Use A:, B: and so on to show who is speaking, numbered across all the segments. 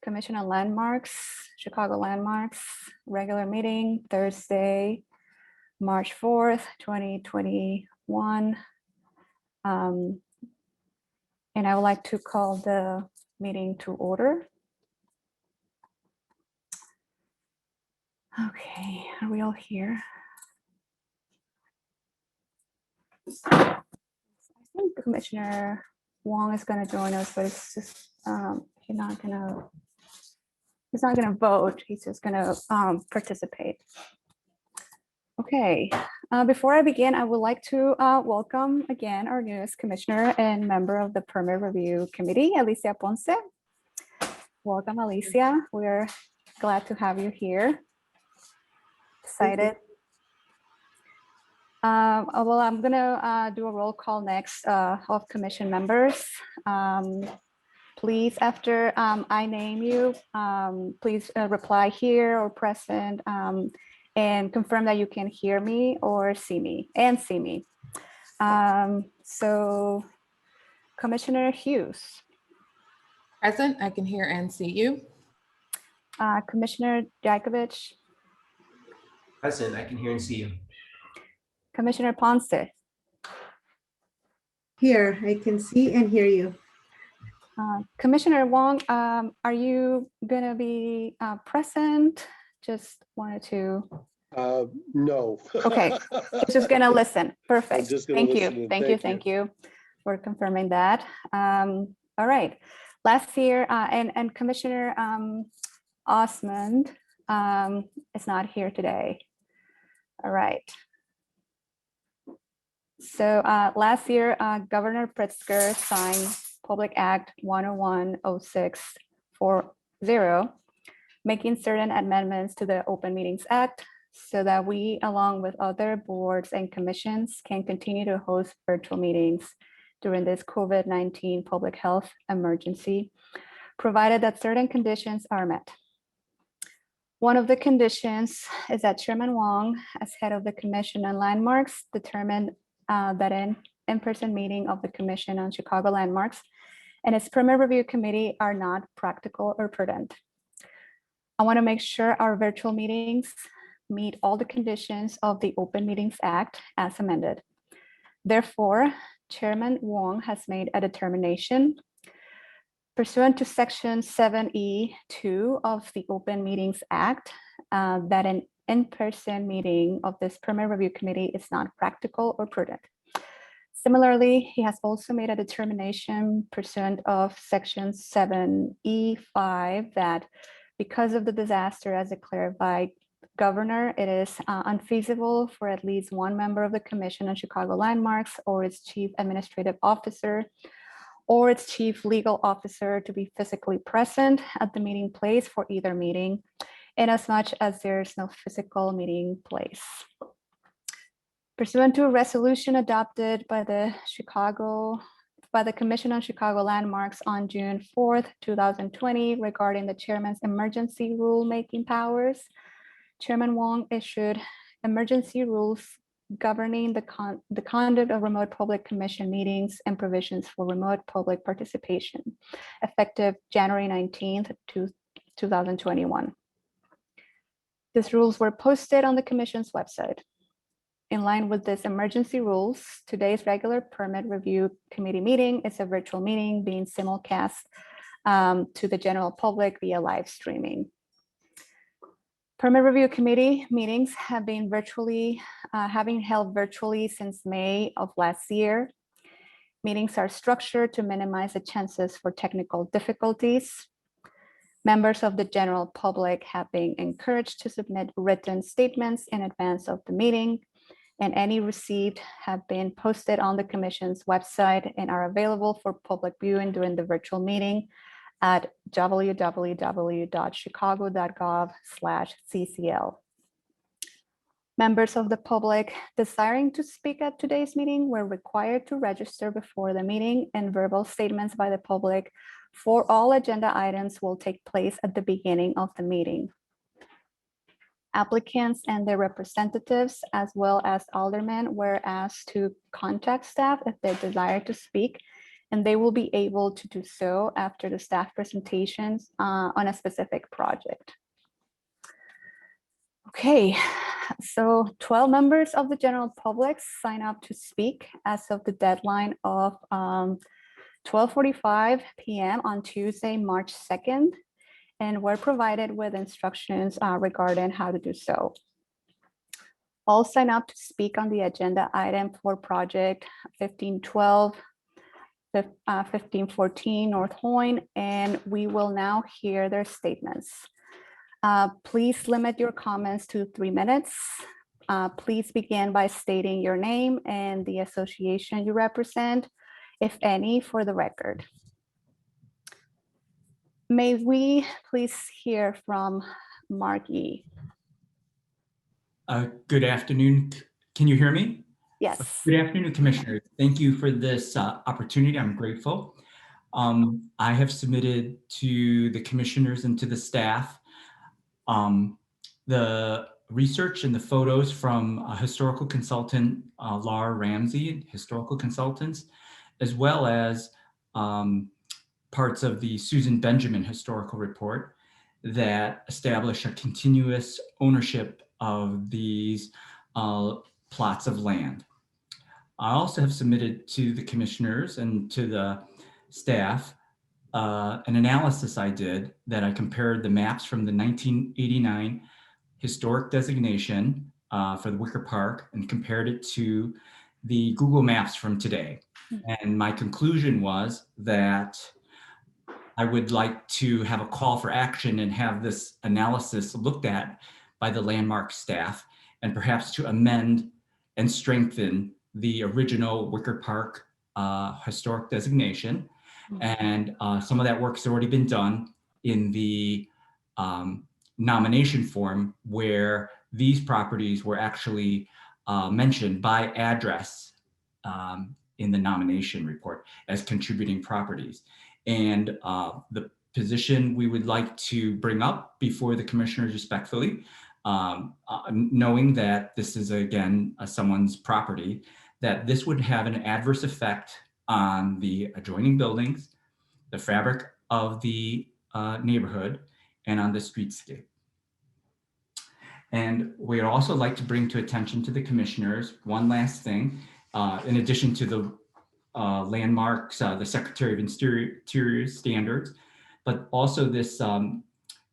A: Commission on Landmarks, Chicago Landmarks, regular meeting, Thursday, March 4th, 2021. And I would like to call the meeting to order. Okay, are we all here? I think Commissioner Wong is going to join us, but it's just he's not gonna vote. He's just gonna participate. Okay, before I begin, I would like to welcome again our newest commissioner and member of the Permit Review Committee, Alicia Ponce. Welcome, Alicia. We're glad to have you here. Excited. Well, I'm gonna do a roll call next of commission members. Please, after I name you, please reply here or present and confirm that you can hear me or see me. So Commissioner Hughes.
B: Present, I can hear and see you.
A: Commissioner Jakovich.
C: Present, I can hear and see you.
A: Commissioner Ponce.
D: Here, I can see and hear you.
A: Commissioner Wong, are you gonna be present? Just wanted to.
E: No.
A: Okay, just gonna listen. Perfect.
E: just gonna
A: Thank
E: listen
A: you.
E: in.
A: Thank you for confirming that. All right. Last year, and Commissioner Osmond is not here today. All right. So last year, Governor Pritzker signed Public Act 101-0640, making certain amendments to the Open Meetings Act so that we, along with other boards and commissions, can continue to host virtual meetings during this COVID-19 public health emergency, provided that certain conditions are met. One of the conditions is that Chairman Wong, as head of the Commission on Landmarks, determined that an in-person meeting of the Commission on Chicago Landmarks and its Permit Review Committee are not practical or prudent. I want to make sure our virtual meetings meet all the conditions of the Open Meetings Act as amended. Therefore, Chairman Wong has made a determination pursuant to Section 7E2 of the Open Meetings Act that an in-person meeting of this Permit Review Committee is not practical or prudent. Similarly, he has also made a determination pursuant of Section 7E5 that because of the disaster as declared by Governor, it is unfeasible for at least one member of the Commission on Chicago Landmarks or its Chief Administrative Officer or its Chief Legal Officer to be physically present at the meeting place for either meeting, in as much as there's no physical meeting place. Pursuant to a resolution adopted by the Commission on Chicago Landmarks on June 4th, 2020, regarding the chairman's emergency rulemaking powers, Chairman Wong issued emergency rules governing the conduct of remote public commission meetings and provisions for remote public participation, effective January 19th, 2021. These rules were posted on the Commission's website. In line with these emergency rules, today's regular Permit Review Committee meeting is a virtual meeting being simulcast to the general public via live streaming. Permit Review Committee meetings have been having held virtually since May of last year. Meetings are structured to minimize the chances for technical difficulties. Members of the general public have been encouraged to submit written statements in advance of the meeting, and any received have been posted on the Commission's website and are available for public viewing during the virtual meeting at www.chicago.gov/CCL. Members of the public desiring to speak at today's meeting were required to register before the meeting, and verbal statements by the public for all agenda items will take place at the beginning of the meeting. Applicants and their representatives, as well as aldermen, were asked to contact staff if they desire to speak and they will be able to do so after the staff presentations on a specific project. Okay, so 12 members of the general public sign up to speak as of the deadline of 12:45 p.m. on Tuesday, March 2nd, and were provided with instructions regarding how to do so. All sign up to speak on the agenda item for project 1512, 1514 North Hoyne, and we will now hear their statements. Please limit your comments to 3 minutes. Please begin by stating your name and the association you represent, if any, for the record. May we please hear from Mark Yee?
F: Good afternoon. Can you hear me?
A: Yes.
F: Good afternoon, Commissioners. Thank you for this opportunity. I'm grateful. I have submitted to the Commissioners and to the staff the research and the photos from historical consultant Laura Ramsey, historical consultants, as well as parts of the Susan Benjamin historical report that establish a continuous ownership of these plots of land. I also have submitted to the Commissioners and to the staff an analysis I did that I compared the maps from the 1989 historic designation for the Wicker Park and compared it to the Google Maps from today. And my conclusion was that I would like to have a call for action and have this analysis looked at by the landmark staff, and perhaps to amend and strengthen the original Wicker Park historic designation. And some of that work has already been done in the nomination form, where these properties were actually mentioned by address in the nomination report as contributing properties. And the position we would like to bring up before the Commissioners respectfully, knowing that this is again someone's property, that this would have an adverse effect on the adjoining buildings, the fabric of the neighborhood, and on the streetscape. And we'd also like to bring to attention to the Commissioners one last thing, in addition to the landmarks, the Secretary of Interior standards, but also this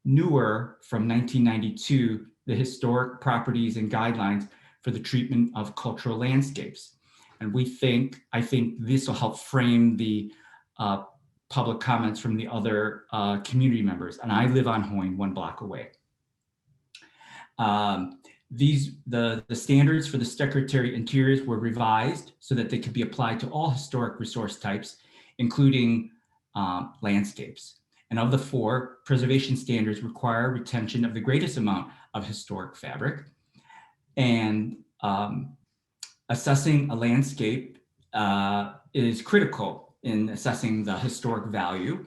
F: newer from 1992, the historic properties and guidelines for the treatment of cultural landscapes. And I think this will help frame the public comments from the other community members. And I live on Hoyne, 1 block away. The standards for the Secretary of Interiors were revised so that they could be applied to all historic resource types, including landscapes. And of the 4, preservation standards require retention of the greatest amount of historic fabric. And assessing a landscape is critical in assessing the historic value,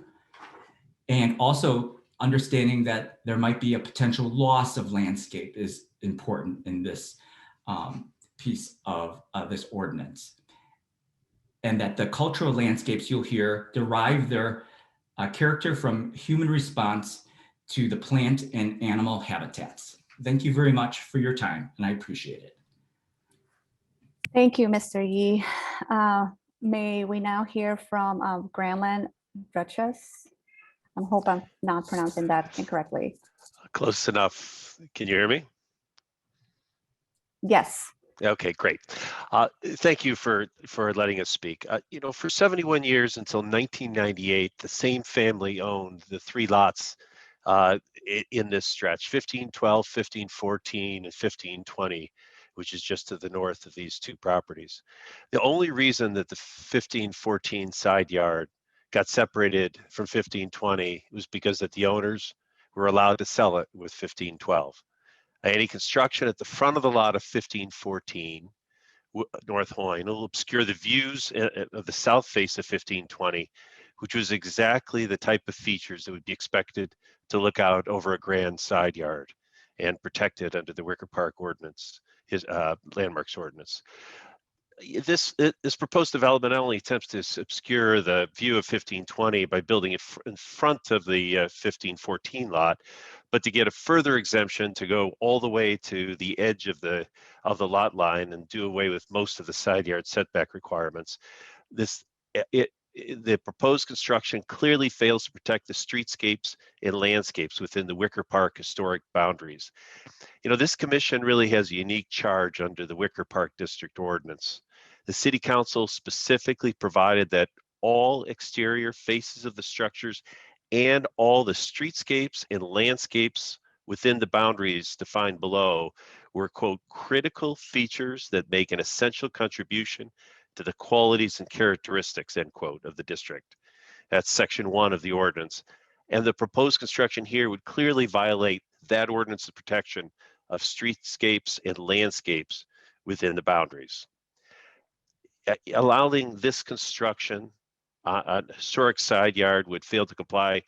F: and also understanding that there might be a potential loss of landscape is important in this piece of this ordinance. And that the cultural landscapes you'll hear derive their character from human response to the plant and animal habitats. Thank you very much for your time, and I appreciate it.
A: Thank you, Mr. Yee. May we now hear from Granlund Duchess? I hope I'm not pronouncing that incorrectly.
G: Close enough. Can you hear me?
A: Yes.
G: Okay, great. Thank you for letting us speak. You know, for 71 years until 1998, the same family owned the 3 lots in this stretch, 1512, 1514, and 1520, which is just to the north of these 2 properties. The only reason that the 1514 side yard got separated from 1520 was because that the owners were allowed to sell it with 1512. Any construction at the front of the lot of 1514 North Hoyne will obscure the views of the south face of 1520, which was exactly the type of features that would be expected to look out over a grand side yard and protected under the Wicker Park Ordinance, his landmarks ordinance. this proposed development not only attempts to obscure the view of 1520 by building it in front of the 1514 lot, but to get a further exemption to go all the way to the edge of the lot line and do away with most of the side yard setback requirements. The proposed construction clearly fails to protect the streetscapes and landscapes within the Wicker Park historic boundaries. This commission really has a unique charge under the Wicker Park District Ordinance. The City Council specifically provided that all exterior faces of the structures and all the streetscapes and landscapes within the boundaries defined below were, quote, critical features that make an essential contribution to the qualities and characteristics, end quote, of the district. That's section 1 of the ordinance. And the proposed construction here would clearly violate that ordinance's protection of streetscapes and landscapes within the boundaries. Allowing this construction on a historic side yard would fail to comply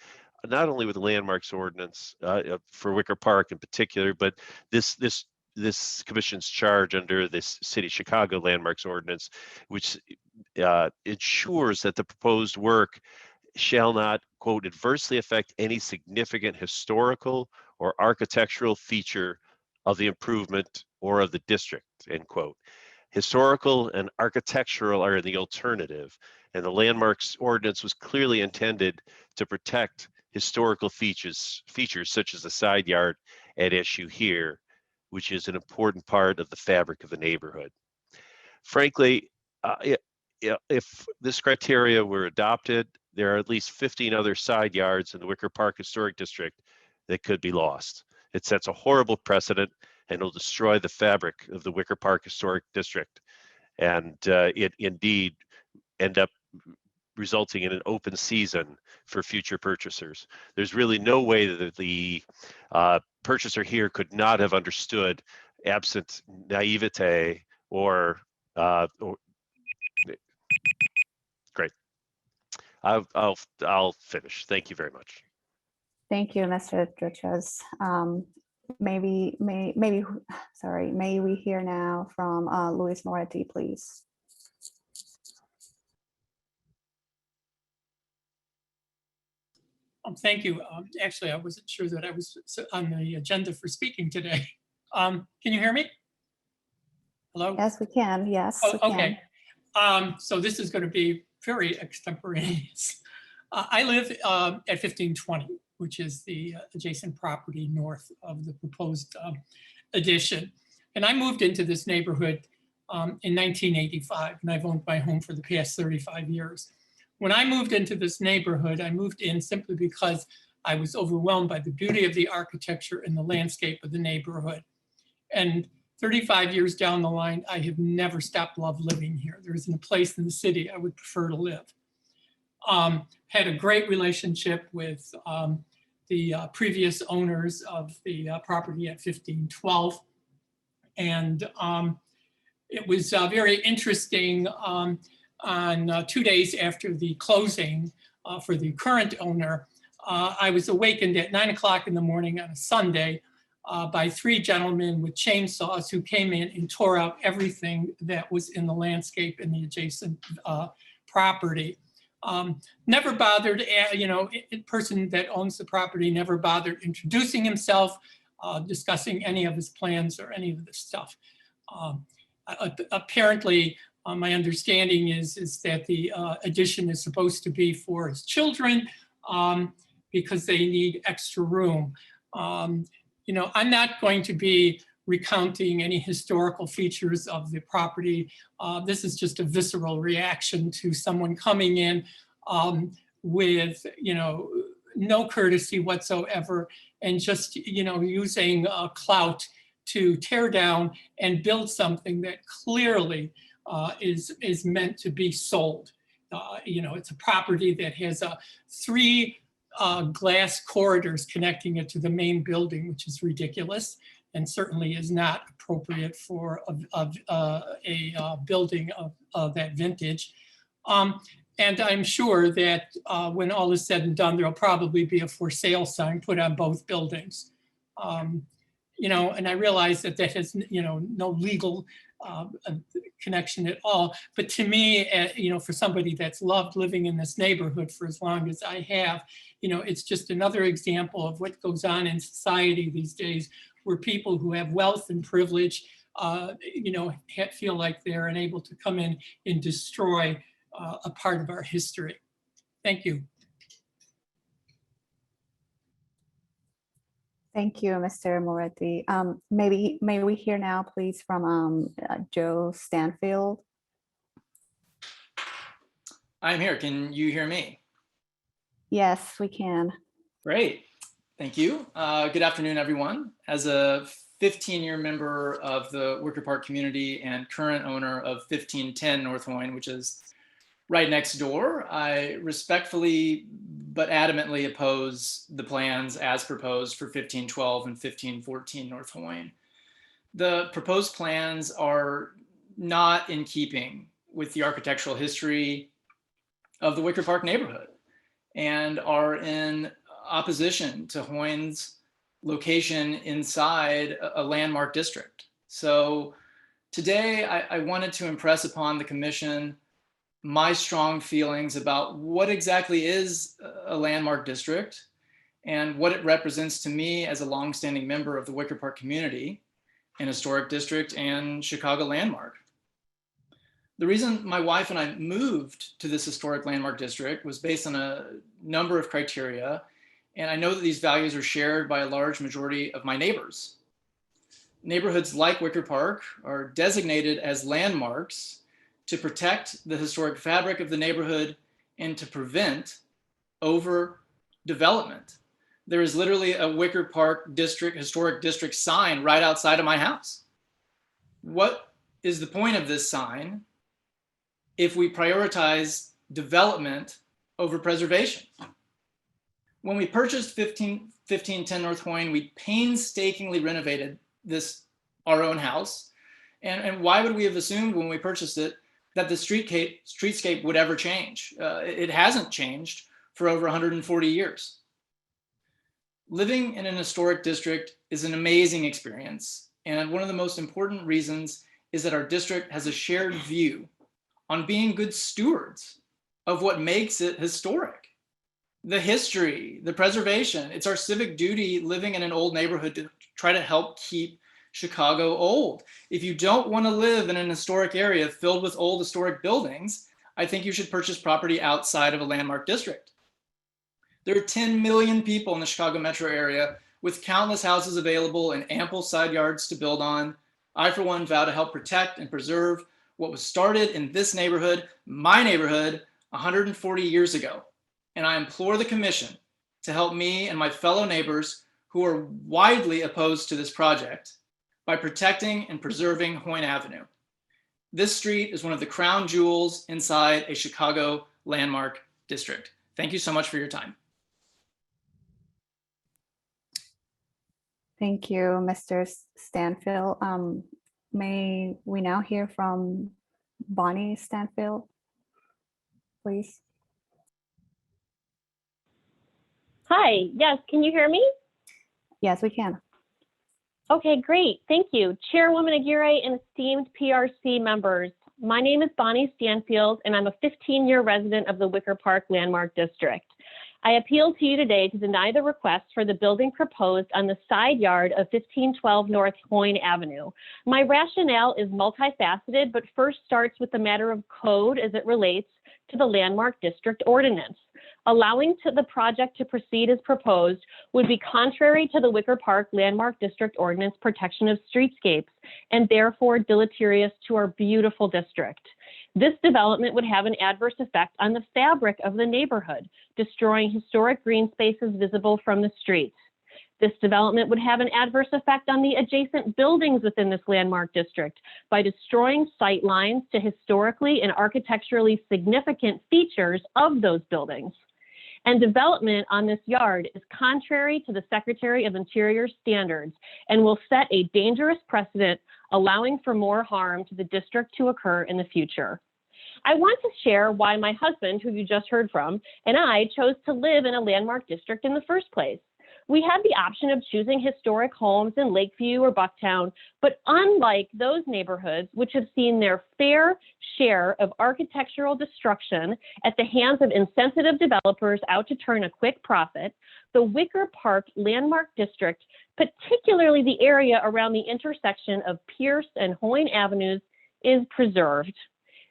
G: not only with the landmarks ordinance for Wicker Park in particular, but this commission's charge under this City of Chicago landmarks ordinance, which ensures that the proposed work shall not, quote, adversely affect any significant historical or architectural feature of the improvement or of the district, end quote. Historical and architectural are the alternative, and the landmarks ordinance was clearly intended to protect historical features such as the side yard at issue here, which is an important part of the fabric of the neighborhood. Frankly, if this criteria were adopted, there are at least 15 other side yards in the Wicker Park Historic District that could be lost. It sets a horrible precedent and will destroy the fabric of the Wicker Park Historic District, and it indeed end up resulting in an open season for future purchasers. There's really no way that the purchaser here could not have understood, absent naivete or great. I'll finish. Thank you very much.
A: Thank you, Mr. Drichez. May we hear now from Luis Moretti, please?
H: Thank you. Actually, I wasn't sure that I was on the agenda for speaking today. Can you hear me? Hello?
A: Yes, we can. Yes.
H: Oh,
A: we can.
H: okay. So this is going to be very extemporaneous. I live at 1520, which is the adjacent property north of the proposed addition. And I moved into this neighborhood in 1985, and I've owned my home for the past 35 years. When I moved into this neighborhood, I moved in simply because I was overwhelmed by the beauty of the architecture and the landscape of the neighborhood. And 35 years down the line, I have never stopped living here. There isn't a place in the city I would prefer to live. Had a great relationship with the previous owners of the property at 1512. And it was very interesting. On 2 days after the closing for the current owner, I was awakened at 9 o'clock in the morning on a Sunday by 3 gentlemen with chainsaws who came in and tore out everything that was in the landscape in the adjacent property. Never bothered, a person that owns the property never bothered introducing himself, discussing any of his plans or any of this stuff. Apparently, my understanding is that the addition is supposed to be for his children because they need extra room. I'm not going to be recounting any historical features of the property. This is just a visceral reaction to someone coming in with, no courtesy whatsoever, and just, using clout to tear down and build something that clearly is meant to be sold. It's a property that has 3 glass corridors connecting it to the main building, which is ridiculous and certainly is not appropriate for a building of that vintage. And I'm sure that when all is said and done, there'll probably be a for sale sign put on both buildings. And I realize that has, no legal a connection at all. But to me, for somebody that's loved living in this neighborhood for as long as I have, it's just another example of what goes on in society these days, where people who have wealth and privilege, feel like they're unable to come in and destroy a part of our history. Thank you.
A: Thank you, Mr. Moretti. May we hear now, please, from Joe Stanfield?
I: I'm here. Can you hear me?
A: Yes, we can.
I: Great. Thank you. Good afternoon, everyone. As a 15-year member of the Wicker Park community and current owner of 1510 North Hoyne, which is right next door, I respectfully but adamantly oppose the plans as proposed for 1512 and 1514 North Hoyne. The proposed plans are not in keeping with the architectural history of the Wicker Park neighborhood and are in opposition to Hoyne's location inside a landmark district. So today I wanted to impress upon the commission my strong feelings about what exactly is a landmark district and what it represents to me as a longstanding member of the Wicker Park community, an historic district and Chicago landmark. The reason my wife and I moved to this historic landmark district was based on a number of criteria, and I know that these values are shared by a large majority of my neighbors. Neighborhoods like Wicker Park are designated as landmarks to protect the historic fabric of the neighborhood and to prevent overdevelopment. There is literally a Wicker Park historic district sign right outside of my house. What is the point of this sign if we prioritize development over preservation? When we purchased 1510 North Hoyne, we painstakingly renovated our own house. And why would we have assumed when we purchased it that the streetscape would ever change? It hasn't changed for over 140 years. Living in an historic district is an amazing experience. And one of the most important reasons is that our district has a shared view on being good stewards of what makes it historic. The history, the preservation, it's our civic duty living in an old neighborhood to try to help keep Chicago old. If you don't want to live in an historic area filled with old historic buildings, I think you should purchase property outside of a landmark district. There are 10 million people in the Chicago metro area with countless houses available and ample side yards to build on. I, for one, vow to help protect and preserve what was started in this neighborhood, my neighborhood, 140 years ago. And I implore the commission to help me and my fellow neighbors who are widely opposed to this project by protecting and preserving Hoyne Avenue. This street is one of the crown jewels inside a Chicago landmark district. Thank you so much for your time.
A: Thank you, Mr. Stanfield. May we now hear from Bonnie Stanfield, please?
J: Hi, yes, can you hear me?
A: Yes, we can.
J: Okay, great, thank you. Chairwoman Aguirre and esteemed PRC members, my name is Bonnie Stanfield and I'm a 15-year resident of the Wicker Park Landmark District. I appeal to you today to deny the request for the building proposed on the side yard of 1512 North Hoyne Avenue. My rationale is multifaceted, but first starts with the matter of code as it relates to the Landmark District Ordinance. Allowing the project to proceed as proposed would be contrary to the Wicker Park Landmark District Ordinance protection of streetscapes and therefore deleterious to our beautiful district. This development would have an adverse effect on the fabric of the neighborhood, destroying historic green spaces visible from the streets. This development would have an adverse effect on the adjacent buildings within this landmark district by destroying sight lines to historically and architecturally significant features of those buildings. And development on this yard is contrary to the Secretary of Interior standards and will set a dangerous precedent, allowing for more harm to the district to occur in the future. I want to share why my husband, who you just heard from, and I chose to live in a landmark district in the first place. We had the option of choosing historic homes in Lakeview or Bucktown, but unlike those neighborhoods, which have seen their fair share of architectural destruction at the hands of insensitive developers out to turn a quick profit, the Wicker Park Landmark District, particularly the area around the intersection of Pierce and Hoyne Avenues, is preserved.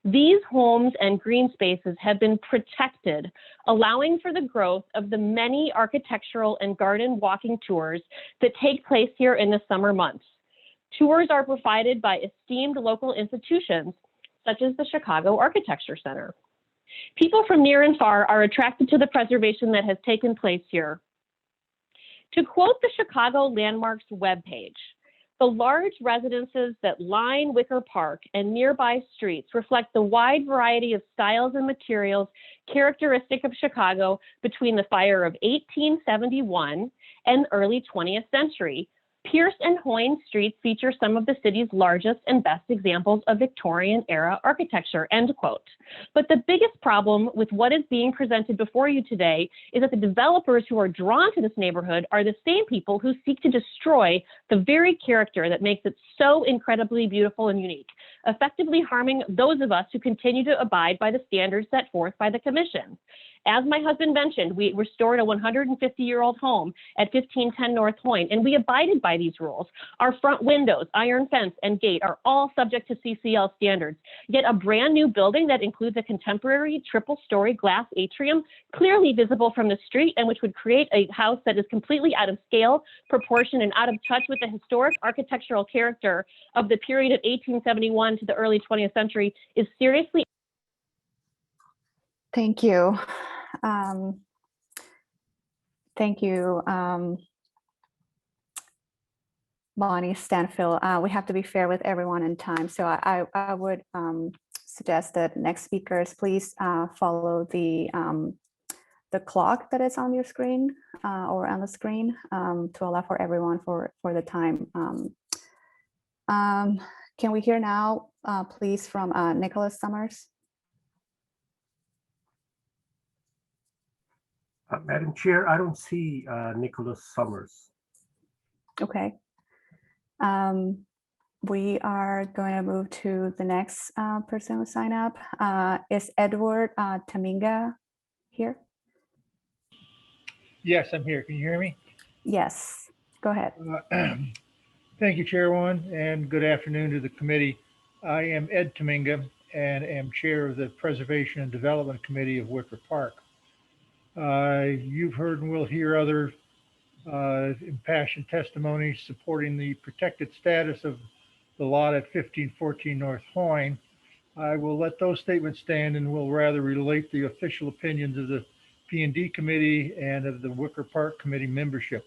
J: These homes and green spaces have been protected, allowing for the growth of the many architectural and garden walking tours that take place here in the summer months. Tours are provided by esteemed local institutions, such as the Chicago Architecture Center. People from near and far are attracted to the preservation that has taken place here. To quote the Chicago Landmarks webpage, the large residences that line Wicker Park and nearby streets reflect the wide variety of styles and materials characteristic of Chicago between the fire of 1871 and early 20th century. Pierce and Hoyne streets feature some of the city's largest and best examples of Victorian era architecture, end quote. But the biggest problem with what is being presented before you today is that the developers who are drawn to this neighborhood are the same people who seek to destroy the very character that makes it so incredibly beautiful and unique, effectively harming those of us who continue to abide by the standards set forth by the commission. As my husband mentioned, we restored a 150-year-old home at 1510 North Hoyne, and we abided by these rules. Our front windows, iron fence, and gate are all subject to CCL standards. Yet a brand new building that includes a contemporary triple-story glass atrium, clearly visible from the street, and which would create a house that is completely out of scale, proportion, and out of touch with the historic architectural character of the period of 1871 to the early 20th century, is seriously.
A: Thank you. Thank you, Bonnie Stanfield. We have to be fair with everyone in time. So I would suggest that next speakers, please follow the clock that is on your screen or on the screen to allow for everyone for the time. Can we hear now, please, from Nicholas Summers?
E: Madam Chair, I don't see Nicholas Summers.
A: Okay. We are going to move to the next person who signed up. Is Edward Taminga here?
K: Yes, I'm here. Can you hear me?
A: Yes, go ahead.
K: Thank you, Chairwoman, and good afternoon to the committee. I am Ed Taminga and am chair of the Preservation and Development Committee of Wicker Park. You've heard and will hear other impassioned testimonies supporting the protected status of the lot at 1514 North Hoyne. I will let those statements stand and will rather relate the official opinions of the P&D Committee and of the Wicker Park Committee membership.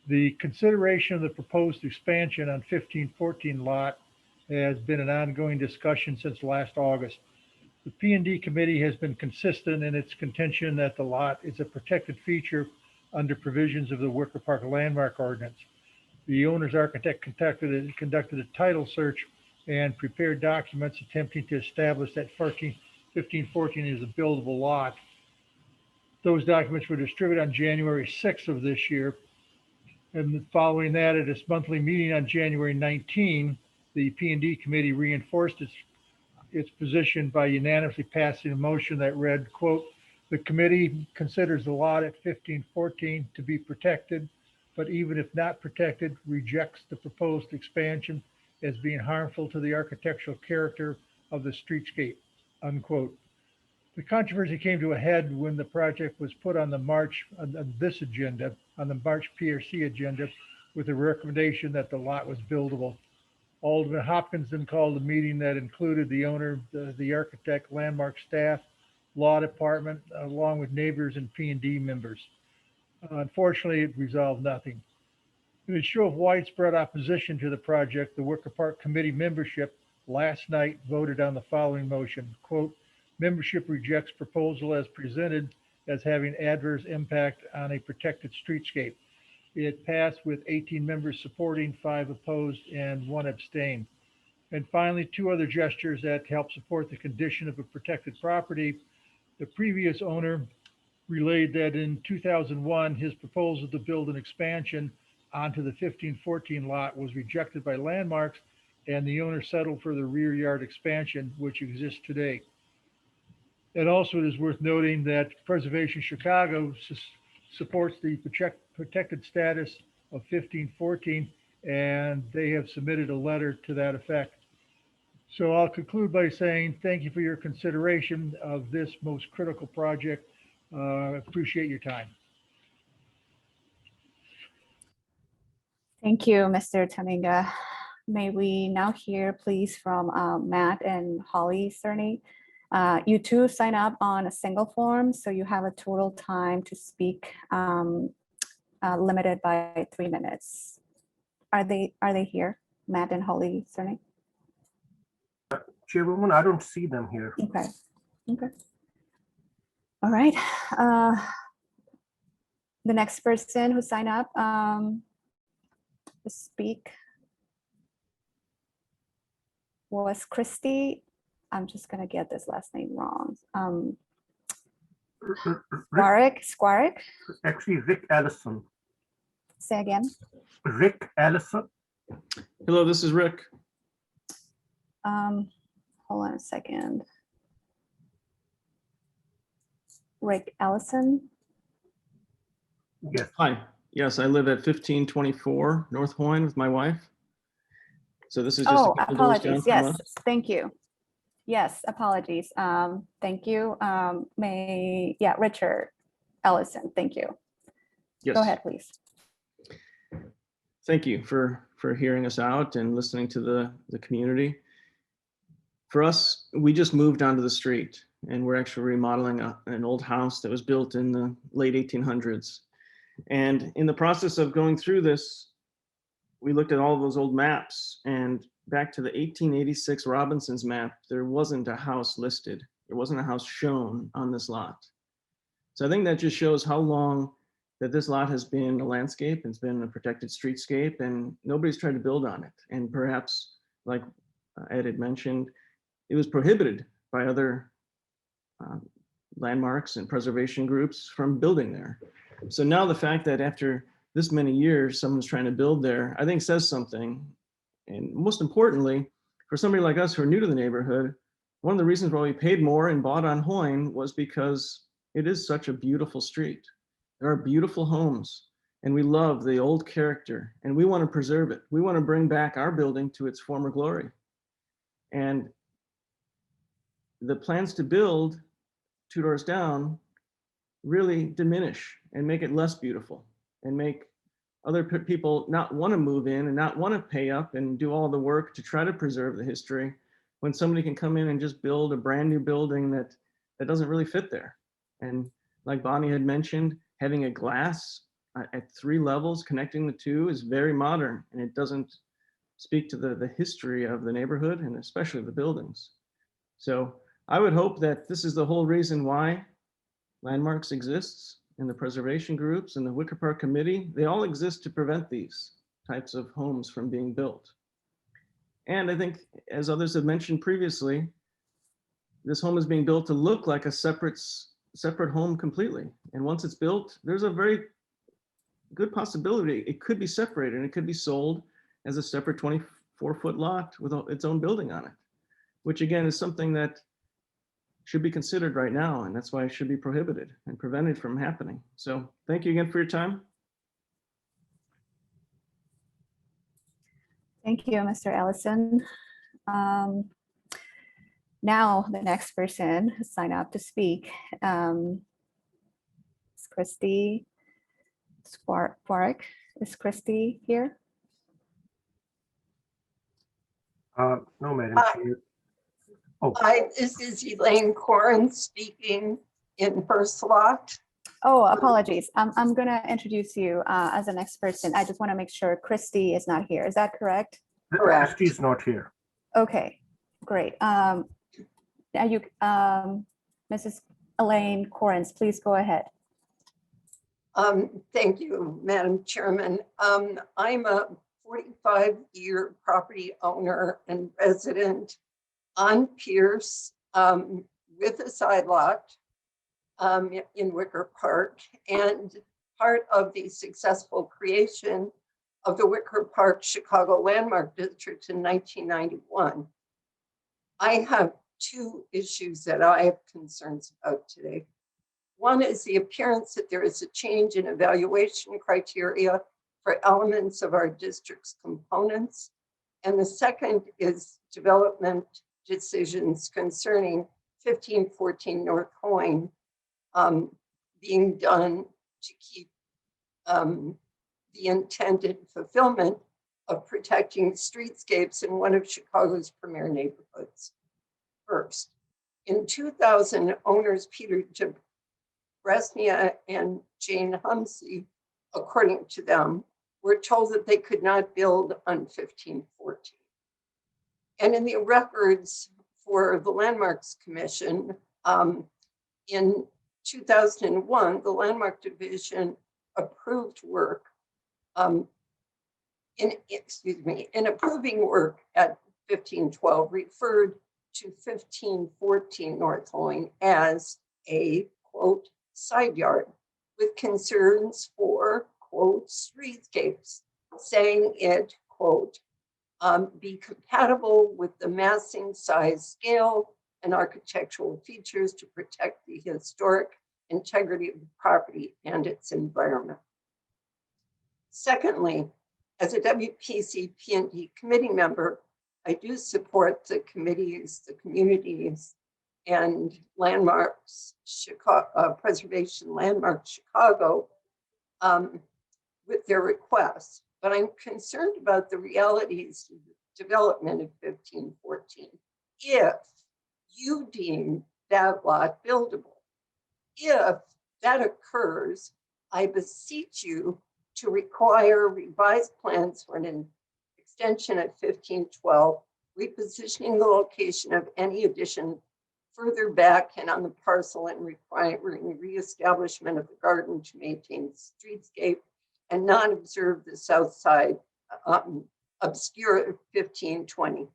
K: The consideration of the proposed expansion on 1514 lot has been an ongoing discussion since last August. The P&D Committee has been consistent in its contention that the lot is a protected feature under provisions of the Wicker Park Landmark Ordinance. The owner's architect conducted a title search and prepared documents attempting to establish that 1514 is a buildable lot. Those documents were distributed on January 6th of this year. And following that, at its monthly meeting on January 19, the P&D Committee reinforced its position by unanimously passing a motion that read, quote, "The committee considers the lot at 1514 to be protected, but even if not protected, rejects the proposed expansion as being harmful to the architectural character of the streetscape," unquote. The controversy came to a head when the project was put on the March PRC agenda with a recommendation that the lot was buildable. Alderman Hopkins then called a meeting that included the owner, the architect, landmark staff, law department, along with neighbors and P&D members. Unfortunately, it resolved nothing. In a show of widespread opposition to the project, the Wicker Park Committee membership last night voted on the following motion, quote, "Membership rejects proposal as presented as having adverse impact on a protected streetscape." It passed with 18 members supporting, 5 opposed, and 1 abstained. And finally, 2 other gestures that help support the condition of a protected property. The previous owner relayed that in 2001, his proposal to build an expansion onto the 1514 lot was rejected by Landmarks, and the owner settled for the rear yard expansion, which exists today. And also it is worth noting that Preservation Chicago supports the protected status of 1514, and they have submitted a letter to that effect. So I'll conclude by saying thank you for your consideration of this most critical project. Appreciate your time.
A: Thank you, Mr. Taminga. May we now hear, please, from Matt and Holly Cerny. You two sign up on a single form, so you have a total time to speak limited by 3 minutes. Are they here, Matt and Holly Cerny?
E: Chairwoman, I don't see them here.
A: Okay. Okay. All right. The next person who signed up to speak was Christy. I'm just gonna get this last name wrong. Squarick.
E: Actually, Rick Allison.
A: Say again.
E: Rick Allison.
L: Hello, this is Rick.
A: Hold on a second. Rick Allison.
E: Yes.
L: Hi. Yes, I live at 1524 North Hoyne with my wife. So this is just
A: Oh,
L: a couple doors down
A: apologies.
L: from
A: Yes,
L: us.
A: thank you. Yes, apologies. Thank you. Richard Ellison, thank you.
L: Yes.
A: Go ahead, please.
L: Thank you for hearing us out and listening to the community. For us, we just moved onto the street and we're actually remodeling an old house that was built in the late 1800s. And in the process of going through this, we looked at all of those old maps, and back to the 1886 Robinson's map, there wasn't a house listed. There wasn't a house shown on this lot. So I think that just shows how long that this lot has been a landscape. It's been a protected streetscape, and nobody's tried to build on it. And perhaps, like Ed had mentioned, it was prohibited by other landmarks and preservation groups from building there. So now the fact that after this many years, someone's trying to build there, I think says something. And most importantly, for somebody like us who are new to the neighborhood, one of the reasons why we paid more and bought on Hoyne was because it is such a beautiful street. There are beautiful homes, and we love the old character, and we want to preserve it. We want to bring back our building to its former glory. And the plans to build 2 doors down really diminish and make it less beautiful and make other people not want to move in and not want to pay up and do all the work to try to preserve the history when somebody can come in and just build a brand new building that doesn't really fit there. And like Bonnie had mentioned, having a glass at 3 levels connecting the 2 is very modern, and it doesn't speak to the history of the neighborhood and especially the buildings. So I would hope that this is the whole reason why Landmarks exists, and the preservation groups and the Wicker Park Committee, they all exist to prevent these types of homes from being built. And I think, as others have mentioned previously, this home is being built to look like a separate home completely. And once it's built, there's a very good possibility it could be separated and it could be sold as a separate 24-foot lot with its own building on it, which again is something that should be considered right now, and that's why it should be prohibited and prevented from happening. So thank you again for your time.
A: Thank you, Mr. Ellison. Now the next person who signed up to speak is Christy Squarick. Is Christy here?
E: No, Madam Chair. Oh.
M: Hi, this is Elaine Corin speaking in first lot.
A: Oh, apologies. I'm going to introduce you as the next person. I just want to make sure Christy is not here. Is that correct?
M: Correct.
E: Christy's not here.
A: Okay, great. Are you, Mrs. Elaine Corrins, please go ahead.
M: Thank you, Madam Chairman. I'm a 45-year property owner and resident on Pierce with a side lot. in Wicker Park, and part of the successful creation of the Wicker Park Chicago Landmark District in 1991. I have two issues that I have concerns about today. One is the appearance that there is a change in evaluation criteria for elements of our district's components. And the second is development decisions concerning 1514 North Hoyne being done to keep the intended fulfillment of protecting streetscapes in one of Chicago's premier neighborhoods. First, in 2000, owners Peter Bresnia and Jane Humsey, according to them, were told that they could not build on 1514. And in the records for the Landmarks Commission, in 2001, the Landmark Division approved work in approving work at 1512 referred to 1514 North Hoyne as a, quote, side yard with concerns for, quote, streetscapes, saying it, quote, be compatible with the massing, size, scale, and architectural features to protect the historic integrity of the property and its environment. Secondly, as a WPC P&D committee member, I do support the committees, the communities, and landmarks, Chicago, Preservation Landmark Chicago, with their requests. But I'm concerned about the realities of the development of 1514. If you deem that lot buildable, if that occurs, I beseech you to require revised plans for an extension at 1512, repositioning the location of any addition further back and on the parcel, and requiring reestablishment of the garden to maintain the streetscape and not observe the south side obscure 1520.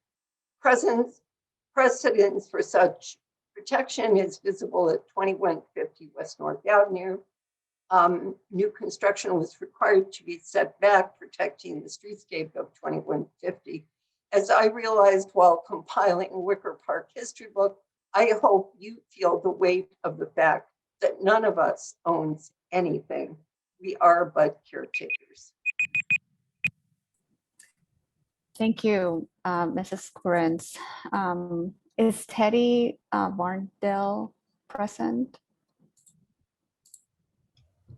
M: Precedence for such protection is visible at 2150 West North Avenue. New construction was required to be set back, protecting the streetscape of 2150. As I realized while compiling Wicker Park history book, I hope you feel the weight of the fact that none of us owns anything. We are but caretakers.
A: Thank you, Mrs. Courens. Is Teddy Varndale present?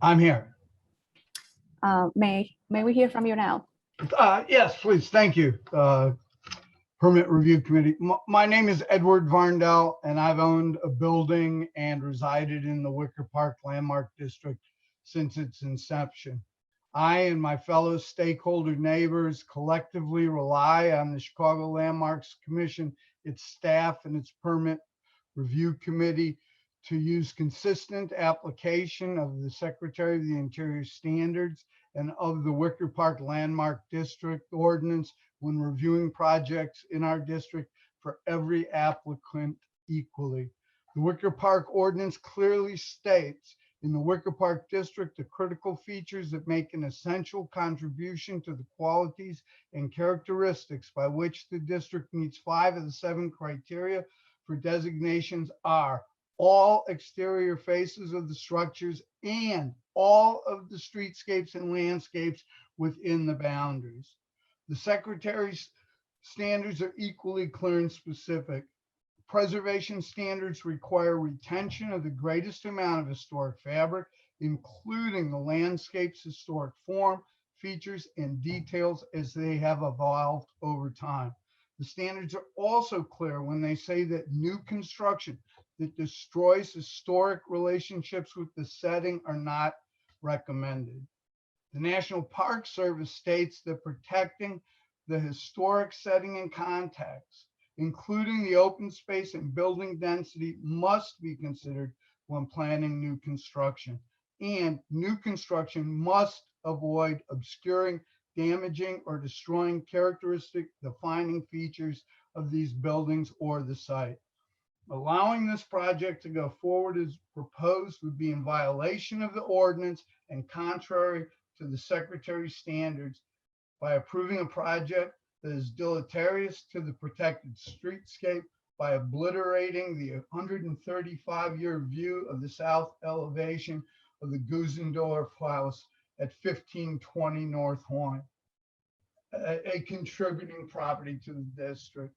N: I'm here.
A: May we hear from you now?
N: Yes, please. Thank you. Permit Review Committee. My name is Edward Varndale, and I've owned a building and resided in the Wicker Park Landmark District since its inception. I and my fellow stakeholder neighbors collectively rely on the Chicago Landmarks Commission, its staff, and its Permit Review Committee to use consistent application of the Secretary of the Interior standards and of the Wicker Park Landmark District Ordinance when reviewing projects in our district for every applicant equally. The Wicker Park Ordinance clearly states in the Wicker Park District the critical features that make an essential contribution to the qualities and characteristics by which the district meets 5 of the 7 criteria for designations are all exterior faces of the structures and all of the streetscapes and landscapes within the boundaries. The Secretary's standards are equally clear and specific. Preservation standards require retention of the greatest amount of historic fabric, including the landscape's historic form, features, and details as they have evolved over time. The standards are also clear when they say that new construction that destroys historic relationships with the setting are not recommended. The National Park Service states that protecting the historic setting and context, including the open space and building density, must be considered when planning new construction. And new construction must avoid obscuring, damaging, or destroying characteristic defining features of these buildings or the site. Allowing this project to go forward as proposed would be in violation of the ordinance and contrary to the Secretary's standards by approving a project that is deleterious to the protected streetscape by obliterating the 135-year view of the south elevation of the Guzendorf House at 1520 North Horn, a contributing property to the district.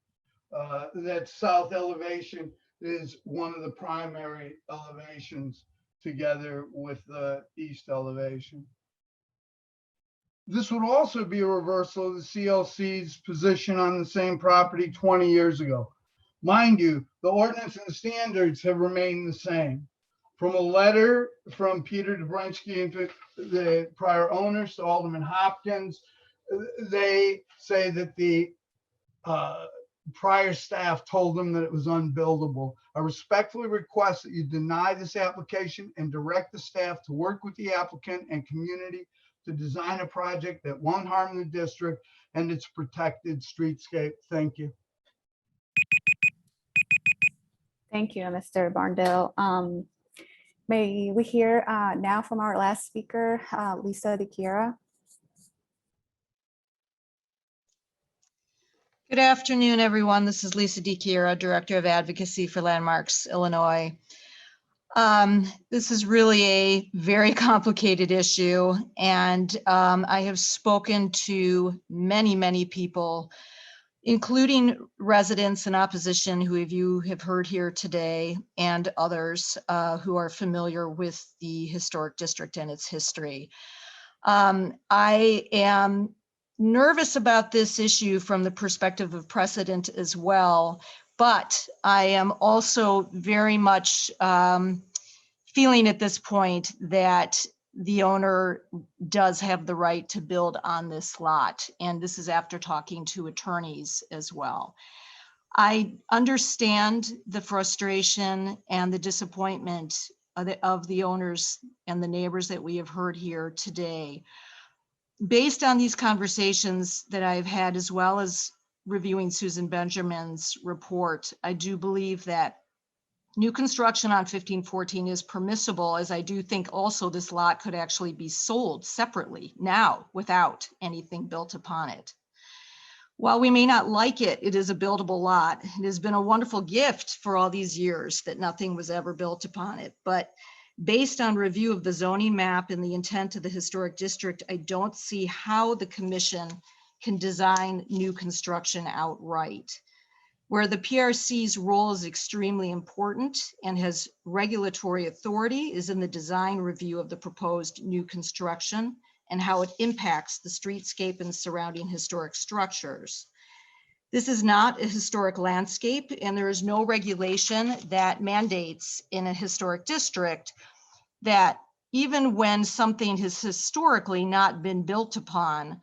N: That south elevation is one of the primary elevations together with the east elevation. This would also be a reversal of the CLC's position on the same property 20 years ago. Mind you, the ordinance and the standards have remained the same. From a letter from Peter Dobrensky and the prior owners to Alderman Hopkins, they say that the prior staff told them that it was unbuildable. I respectfully request that you deny this application and direct the staff to work with the applicant and community to design a project that won't harm the district and its protected streetscape. Thank you.
A: Thank you, Mr. Barndale. May we hear now from our last speaker, Lisa DiChiara.
O: Good afternoon, everyone. This is Lisa DiChiara, Director of Advocacy for Landmarks, Illinois. This is really a very complicated issue, and I have spoken to many people, including residents in opposition who you have heard here today, and others who are familiar with the historic district and its history. I am nervous about this issue from the perspective of precedent as well, but I am also very much feeling at this point that the owner does have the right to build on this lot. And this is after talking to attorneys as well. I understand the frustration and the disappointment of the owners and the neighbors that we have heard here today. Based on these conversations that I've had, as well as reviewing Susan Benjamin's report, I do believe that new construction on 1514 is permissible, as I do think also this lot could actually be sold separately now without anything built upon it. While we may not like it, it is a buildable lot. It has been a wonderful gift for all these years that nothing was ever built upon it. But based on review of the zoning map and the intent of the historic district, I don't see how the commission can design new construction outright. Where the PRC's role is extremely important and has regulatory authority is in the design review of the proposed new construction and how it impacts the streetscape and surrounding historic structures. This is not a historic landscape, and there is no regulation that mandates in a historic district that even when something has historically not been built upon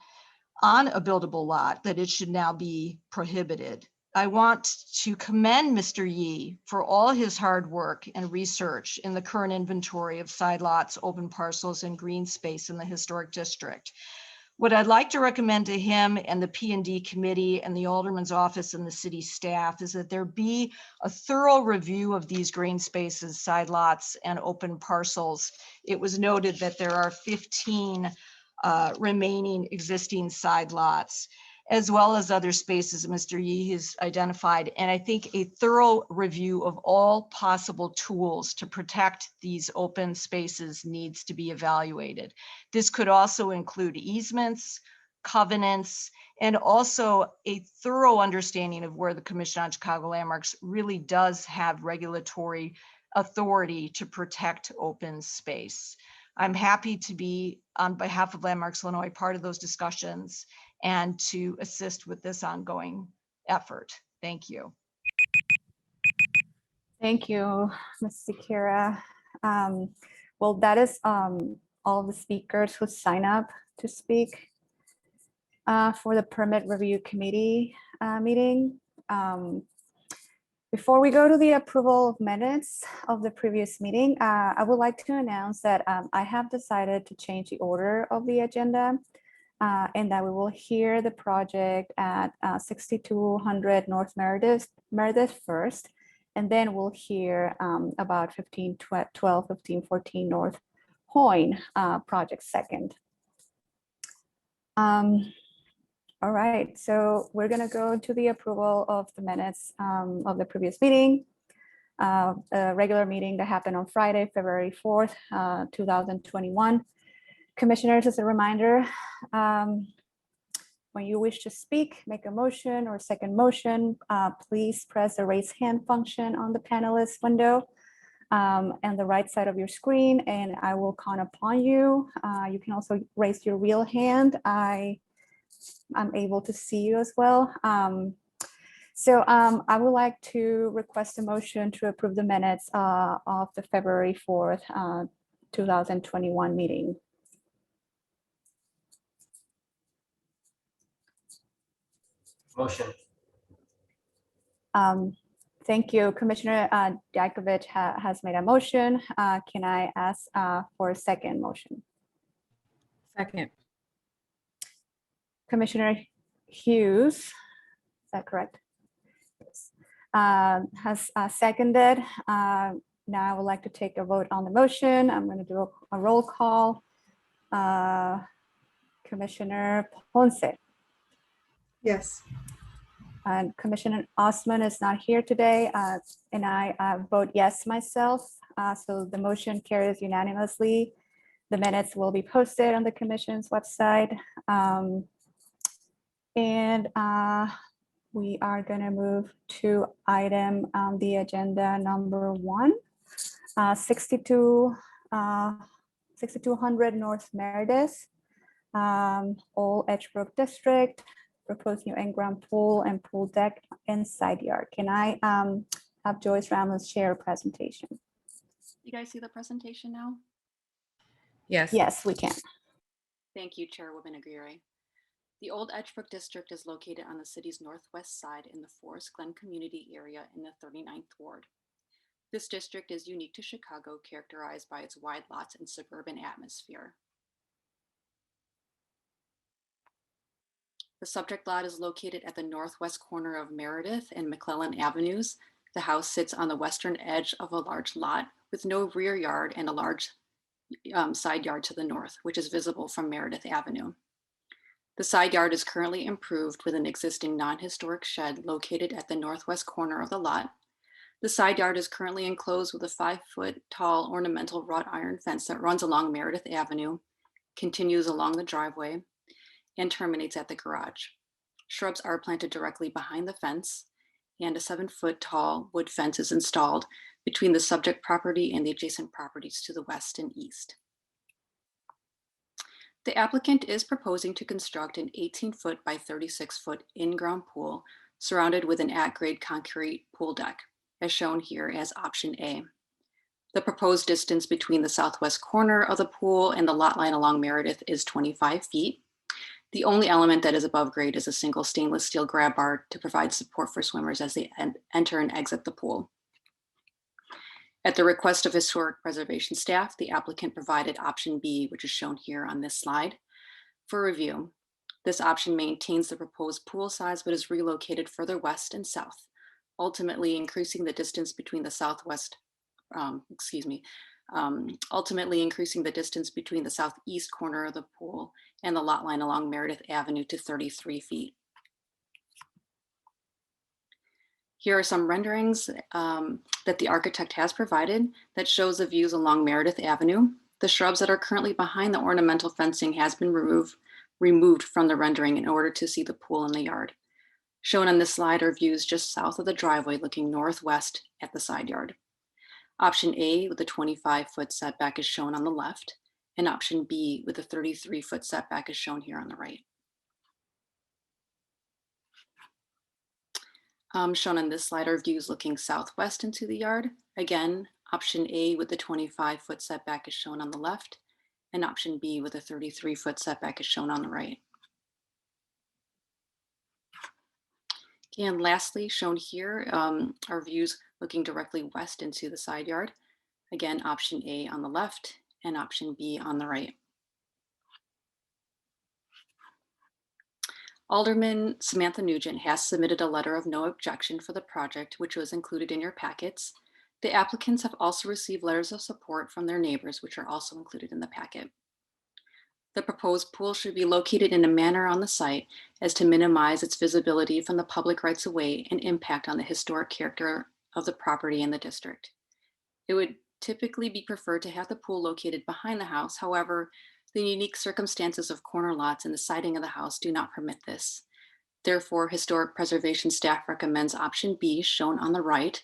O: on a buildable lot, that it should now be prohibited. I want to commend Mr. Yee for all his hard work and research in the current inventory of side lots, open parcels, and green space in the historic district. What I'd like to recommend to him and the P&D committee and the Alderman's office and the city staff is that there be a thorough review of these green spaces, side lots, and open parcels. It was noted that there are 15 remaining existing side lots, as well as other spaces Mr. Yee has identified. And I think a thorough review of all possible tools to protect these open spaces needs to be evaluated. This could also include easements, covenants, and also a thorough understanding of where the Commission on Chicago Landmarks really does have regulatory authority to protect open space. I'm happy to be, on behalf of Landmarks Illinois, part of those discussions and to assist with this ongoing effort. Thank you.
A: Thank you, Ms. DiChiara. Well, that is all the speakers who sign up to speak for the Permit Review Committee meeting. Before we go to the approval of minutes of the previous meeting, I would like to announce that I have decided to change the order of the agenda and that we will hear the project at 6200 North Meredith first, And then we'll hear about 12, 15, 14 North Point project second. All right, so we're gonna go to the approval of the minutes of the previous meeting. A regular meeting that happened on Friday, February 4th, 2021. Commissioners, as a reminder, when you wish to speak, make a motion or second motion, please press the raise hand function on the panelist window and the right side of your screen, and I will call upon you. You can also raise your real hand. I'm able to see you as well. So I would like to request a motion to approve the minutes of the February 4th, 2021 meeting.
C: Motion.
A: Thank you. Commissioner Djakovic has made a motion. Can I ask for a second motion?
B: Second.
A: Commissioner Hughes, is that correct? Yes. Has seconded. Now I would like to take a vote on the motion. I'm going to do a roll call. Commissioner Ponce.
D: Yes.
A: And Commissioner Osman is not here today, and I vote yes myself. So the motion carries unanimously. The minutes will be posted on the Commission's website. And we are going to move to item on the agenda number 1, 6200 North Meredith, Old Edgebrook District, proposed new in-ground pool and pool deck and side yard. Can I have Joyce Ramos share a presentation?
P: You guys see the presentation now?
B: Yes.
A: Yes, we can.
P: Thank you, Chairwoman Aguirre. The Old Edgebrook District is located on the city's northwest side in the Forest Glen community area in the 39th Ward. This district is unique to Chicago, characterized by its wide lots and suburban atmosphere. The subject lot is located at the northwest corner of Meredith and McClellan Avenues. The house sits on the western edge of a large lot with no rear yard and a large side yard to the north, which is visible from Meredith Avenue. The side yard is currently improved with an existing non-historic shed located at the northwest corner of the lot. The side yard is currently enclosed with a 5-foot tall ornamental wrought iron fence that runs along Meredith Avenue, continues along the driveway, and terminates at the garage. Shrubs are planted directly behind the fence, and a 7-foot tall wood fence is installed between the subject property and the adjacent properties to the west and east. The applicant is proposing to construct an 18-foot by 36-foot in-ground pool surrounded with an at-grade concrete pool deck, as shown here as option A. The proposed distance between the southwest corner of the pool and the lot line along Meredith is 25 feet. The only element that is above grade is a single stainless steel grab bar to provide support for swimmers as they enter and exit the pool. At the request of historic preservation staff, the applicant provided option B, which is shown here on this slide, for review. This option maintains the proposed pool size, but is relocated further west and south, ultimately increasing the distance between the southeast corner of the pool and the lot line along Meredith Avenue to 33 feet. Here are some renderings that the architect has provided that shows the views along Meredith Avenue. The shrubs that are currently behind the ornamental fencing has been removed from the rendering in order to see the pool in the yard. Shown on this slide are views just south of the driveway looking northwest at the side yard. Option A with a 25-foot setback is shown on the left, and option B with a 33-foot setback is shown here on the right. Shown on this slide are views looking southwest into the yard. Again, option A with the 25-foot setback is shown on the left, and option B with a 33-foot setback is shown on the right. And lastly, shown here are views looking directly west into the side yard. Again, option A on the left and option B on the right. Alderman Samantha Nugent has submitted a letter of no objection for the project, which was included in your packets. The applicants have also received letters of support from their neighbors, which are also included in the packet. The proposed pool should be located in a manner on the site as to minimize its visibility from the public rights of way and impact on the historic character of the property in the district. It would typically be preferred to have the pool located behind the house. However, the unique circumstances of corner lots and the siding of the house do not permit this. Therefore, Historic Preservation staff recommends option B, shown on the right,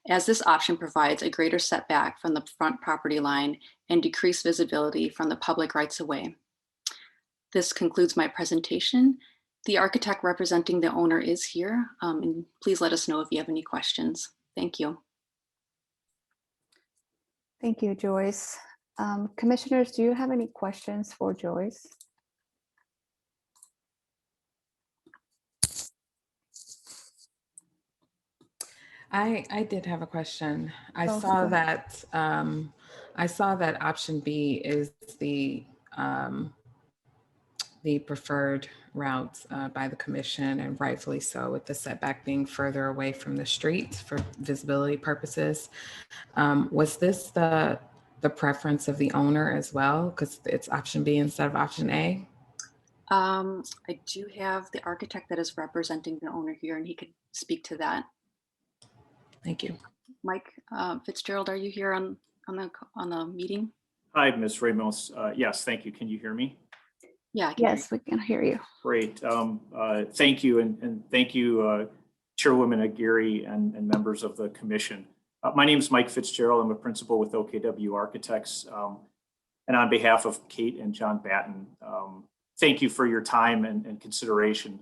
P: as this option provides a greater setback from the front property line and decreased visibility from the public rights of way. This concludes my presentation. The architect representing the owner is here, and please let us know if you have any questions. Thank you.
A: Thank you, Joyce. Commissioners, do you have any questions for Joyce?
B: I did have a question. I
A: Oh,
B: saw
A: go ahead.
B: that option B is the preferred route by the commission, and rightfully so, with the setback being further away from the street for visibility purposes. Was this the preference of the owner as well, because it's option B instead of option A?
P: I do have the architect that is representing the owner here, and he could speak to that.
B: Thank you.
P: Mike Fitzgerald, are you here on the meeting?
Q: Hi, Ms. Ramos. Yes, thank you. Can you hear me?
P: Yeah, I can hear
A: Yes, we can hear you.
Q: Great. Thank you, and thank you, Chairwoman Aguirre and members of the commission. My name is Mike Fitzgerald. I'm a principal with OKW Architects. And on behalf of Kate and John Batten, thank you for your time and consideration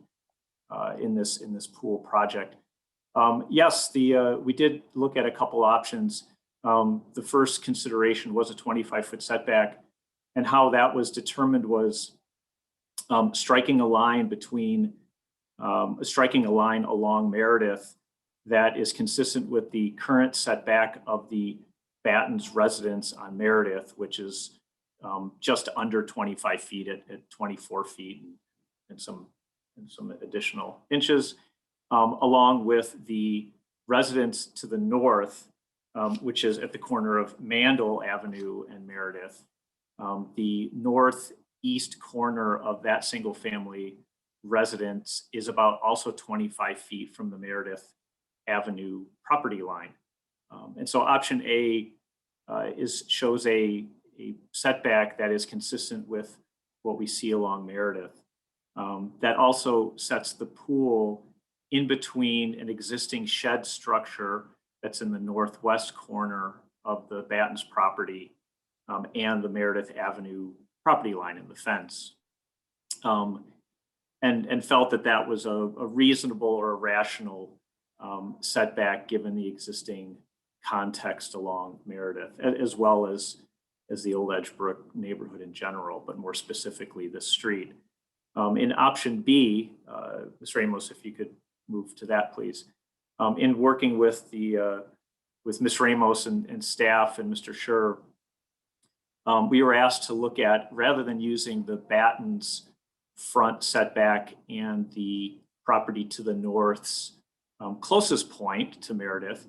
Q: in this pool project. Yes, we did look at a couple options. The first consideration was a 25-foot setback, and how that was determined was striking a line along Meredith that is consistent with the current setback of the Batten's residence on Meredith, which is just under 25 feet at 24 feet and some additional inches, along with the residence to the north, which is at the corner of Mandel Avenue and Meredith. The northeast corner of that single family residence is about also 25 feet from the Meredith Avenue property line. And so option A shows a setback that is consistent with what we see along Meredith. That also sets the pool in between an existing shed structure that's in the northwest corner of the Batten's property and the Meredith Avenue property line in the fence. And felt that was a reasonable or a rational setback given the existing context along Meredith, as well as the Old Edgebrook neighborhood in general, but more specifically this street. In option B, Ms. Ramos, if you could move to that, please. In working with Ms. Ramos and staff and Mr. Scher, we were asked to look at, rather than using the Batten's front setback and the property to the north's closest point to Meredith,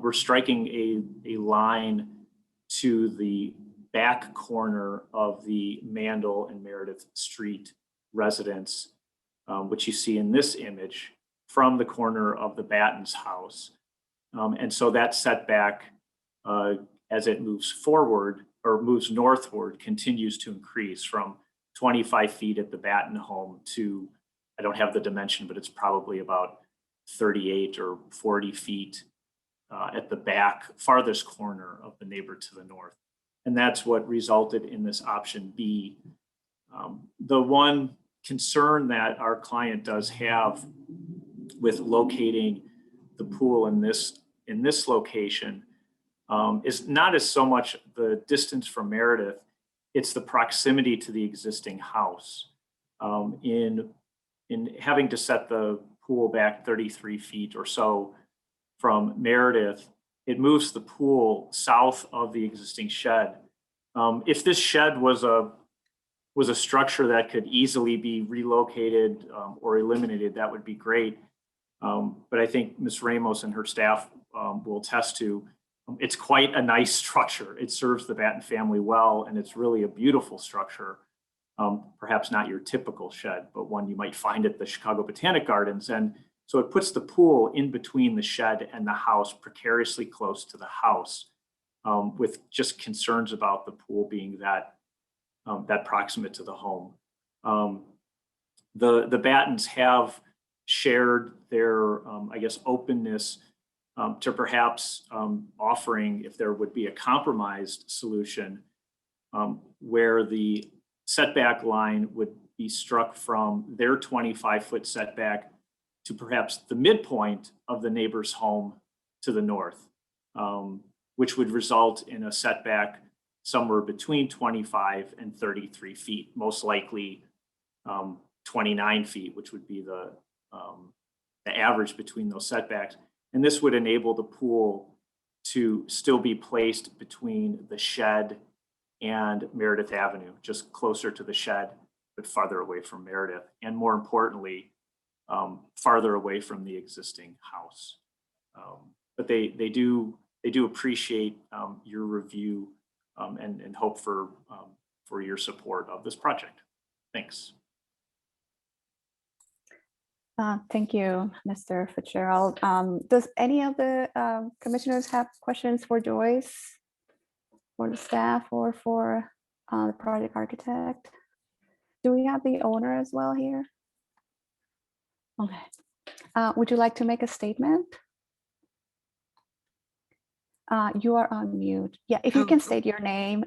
Q: we're striking a line to the back corner of the Mandel and Meredith Street residence, which you see in this image from the corner of the Batten's house. And so that setback, as it moves forward or moves northward, continues to increase from 25 feet at the Batten home to, I don't have the dimension, but it's probably about 38 or 40 feet at the back farthest corner of the neighbor to the north. And that's what resulted in this option B. The one concern that our client does have with locating the pool in this location is not as so much the distance from Meredith, it's the proximity to the existing house. In having to set the pool back 33 feet or so from Meredith, it moves the pool south of the existing shed. If this shed was a was a structure that could easily be relocated or eliminated, that would be great. But I think Ms. Ramos and her staff will attest to, it's quite a nice structure. It serves the Batten family well, and it's really a beautiful structure. Perhaps not your typical shed, but one you might find at the Chicago Botanic Gardens. And so it puts the pool in between the shed and the house, precariously close to the house, with just concerns about the pool being that proximate to the home. The Battens have shared their, I guess, openness to perhaps offering, if there would be a compromised solution, where the setback line would be struck from their 25-foot setback to perhaps the midpoint of the neighbor's home to the north, which would result in a setback somewhere between 25 and 33 feet, most likely 29 feet, which would be the average between those setbacks. And this would enable the pool to still be placed between the shed and Meredith Avenue, just closer to the shed, but farther away from Meredith. And more importantly, farther away from the existing house. But they do appreciate your review and hope for your support of this project. Thanks.
A: Thank you, Mr. Fitzgerald. Does any of the commissioners have questions for Joyce, for the staff, or for the project architect? Do we have the owner as well here? Okay. Would you like to make a statement? You are on mute. Yeah, if you can state your name.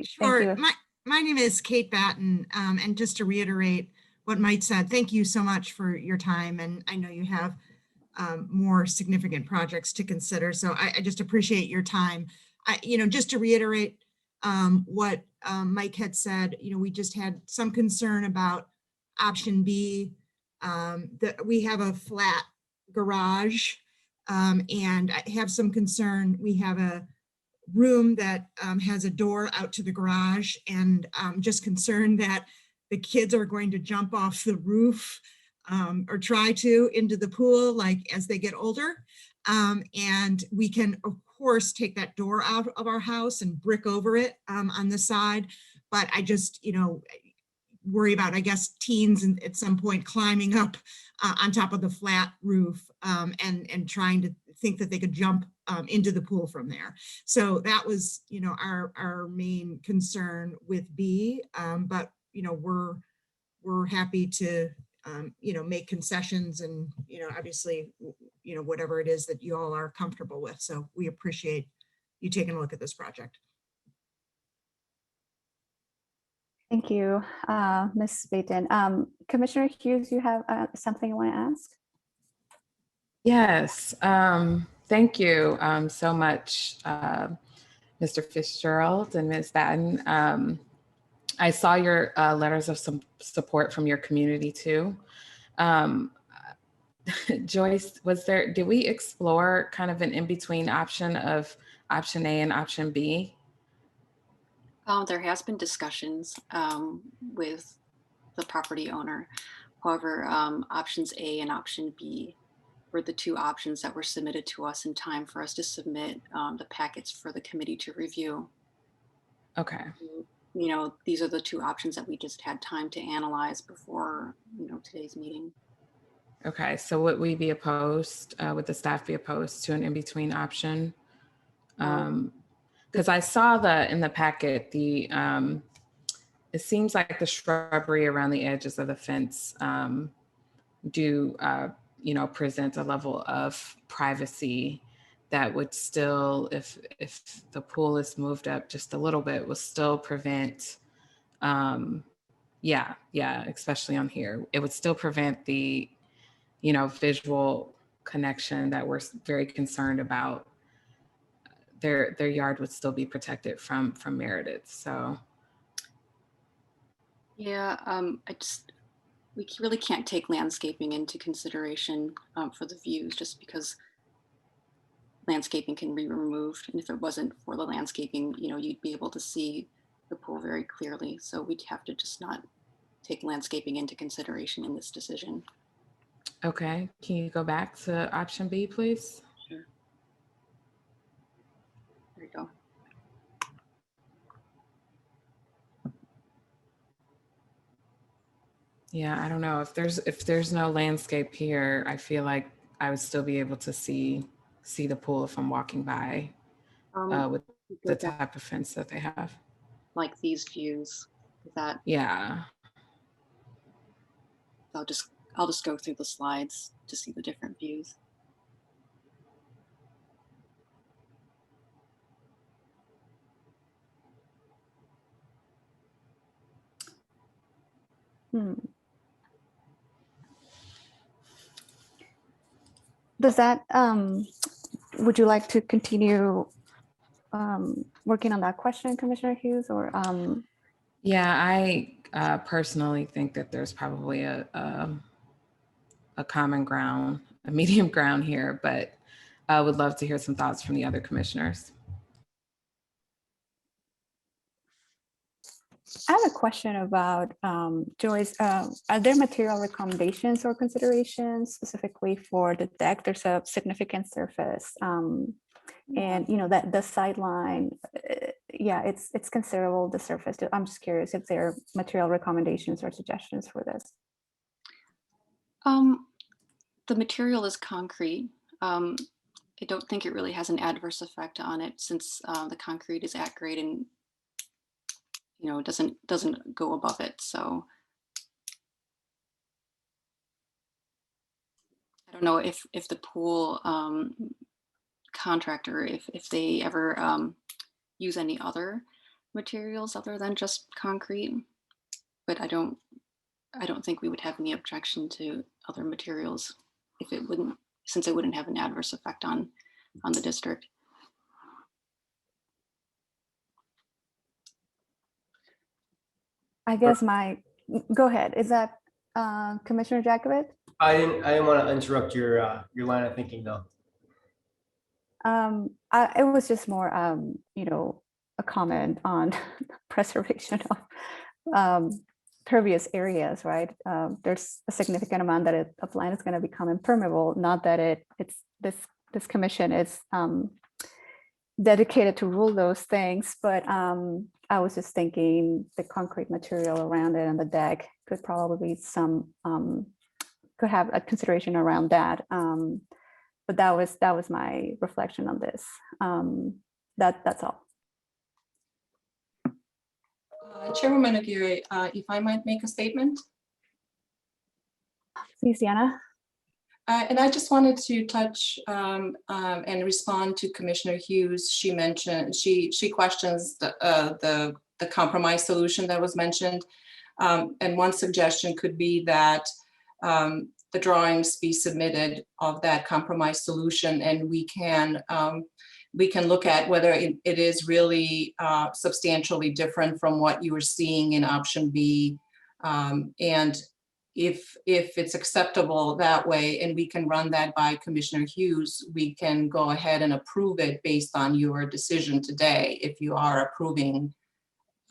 R: Sure.
A: Thank you.
R: My name is Kate Batten, and just to reiterate what Mike said, thank you so much for your time. And I know you have more significant projects to consider, so I just appreciate your time. Just to reiterate what Mike had said, we just had some concern about option B, that we have a flat garage, and I have some concern. We have a room that has a door out to the garage, and I'm just concerned that the kids are going to jump off the roof or try to into the pool, like as they get older. And we can, of course, take that door out of our house and brick over it on the side. But I just, worry about, I guess, teens and at some point climbing up on top of the flat roof and trying to think that they could jump into the pool from there. So that was, our main concern with B. But we're happy to make concessions and obviously whatever it is that you all are comfortable with. So we appreciate you taking a look at this project.
A: Thank you, Ms. Baten. Commissioner Hughes, you have something you want to ask?
B: Yes, thank you so much, Mr. Fitzgerald and Ms. Batten. I saw your letters of some support from your community too. Joyce, did we explore kind of an in-between option of option A and option B?
P: There has been discussions with the property owner. However, options A and option B were the two options that were submitted to us in time for us to submit the packets for the committee to review.
B: Okay.
P: These are the two options that we just had time to analyze before, today's meeting.
B: Okay, so would we be opposed, would the staff be opposed to an in-between option? Because I saw in the packet, it seems like the shrubbery around the edges of the fence do, present a level of privacy that would still, if the pool is moved up just a little bit, will still prevent, especially on here, it would still prevent the, visual connection that we're very concerned about. Their yard would still be protected from Meredith. So
P: yeah, we really can't take landscaping into consideration for the views, just because landscaping can be removed. And if it wasn't for the landscaping, you'd be able to see the pool very clearly. So we'd have to just not take landscaping into consideration in this decision.
B: Okay, can you go back to option B, please?
P: Sure. There you go.
B: Yeah, I don't know if there's no landscape here. I feel like I would still be able to see the pool if I'm walking by with the type of fence that they have.
P: Like these views, that
B: Yeah.
P: I'll just go through the slides to see the different views.
A: Does that, would you like to continue working on that question, Commissioner Hughes, or?
B: Yeah, I personally think that there's probably a common ground, a medium ground here, but I would love to hear some thoughts from the other commissioners.
A: I have a question about, Joyce, are there material recommendations or considerations specifically for the deck? There's a significant surface. And you know that the sideline, yeah, it's considerable, the surface. I'm just curious if there are material recommendations or suggestions for this.
P: The material is concrete. I don't think it really has an adverse effect on it since the concrete is at grade and doesn't go above it. So I don't know if the pool contractor, if they ever use any other materials other than just concrete, but I don't think we would have any objection to other materials since it wouldn't have an adverse effect on the district.
A: I guess go ahead. Is that Commissioner Jakovich?
C: I didn't want to interrupt your line of thinking though.
A: It was just more, a comment on preservation of pervious areas, right? There's a significant amount of land is going to become impermeable. Not that this commission is dedicated to rule those things, but I was just thinking the concrete material around it and the deck could probably could have a consideration around that. But that was my reflection on this. That's all.
S: Chairwoman Aguirre, if I might make a statement.
A: Please, Deanna.
S: And I just wanted to touch and respond to Commissioner Hughes. She mentioned, she questions the compromise solution that was mentioned. And one suggestion could be that the drawings be submitted of that compromise solution, and we can look at whether it is really substantially different from what you were seeing in option B. And if it's acceptable that way, and we can run that by Commissioner Hughes, we can go ahead and approve it based on your decision today, if you are approving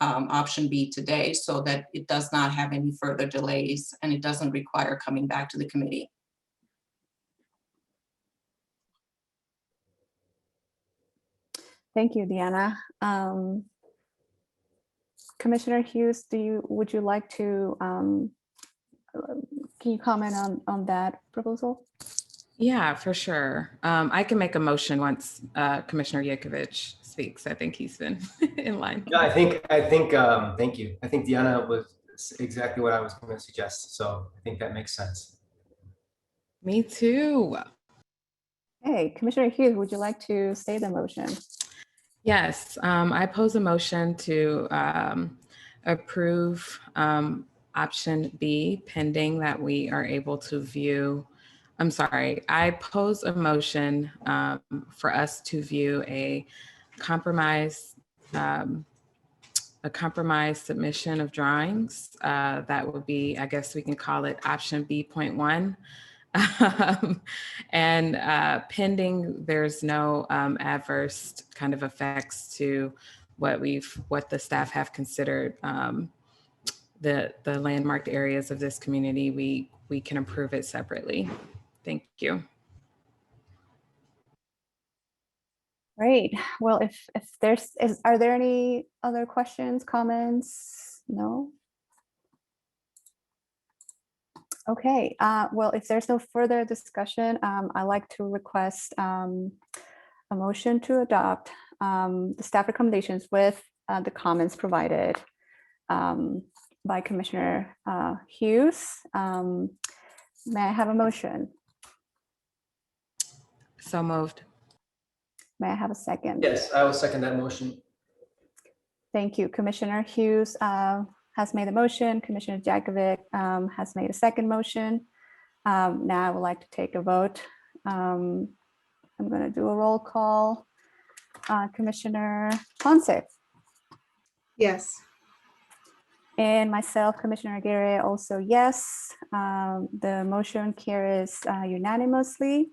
S: option B today, so that it does not have any further delays and it doesn't require coming back to the committee.
A: Thank you, Deanna. Commissioner Hughes, would you like to, can you comment on that proposal?
B: Yeah, for sure. I can make a motion once Commissioner Jakovich speaks. I think he's been in line.
C: Yeah, I think, thank you. I think Deanna was exactly what I was going to suggest. So I think that makes sense.
B: Me too.
A: Hey, Commissioner Hughes, would you like to say the motion?
B: Yes, I pose a motion to approve option B pending that we are able to view. I'm sorry, I pose a motion for us to view a compromise submission of drawings. That would be, I guess we can call it option B.1. And pending there's no adverse kind of effects to what the staff have considered the landmarked areas of this community, we can approve it separately. Thank you.
A: Great. Well, if are there any other questions, comments? No? Okay, well, if there's no further discussion, I'd like to request a motion to adopt the staff recommendations with the comments provided by Commissioner Hughes. May I have a motion?
B: So moved.
A: May I have a second?
C: Yes, I will second that motion.
A: Thank you. Commissioner Hughes has made a motion. Commissioner Jankovic has made a second motion. Now I would like to take a vote. I'm going to do a roll call. Commissioner Ponce.
D: Yes.
A: And myself, Commissioner Aguirre, also yes. The motion carries unanimously.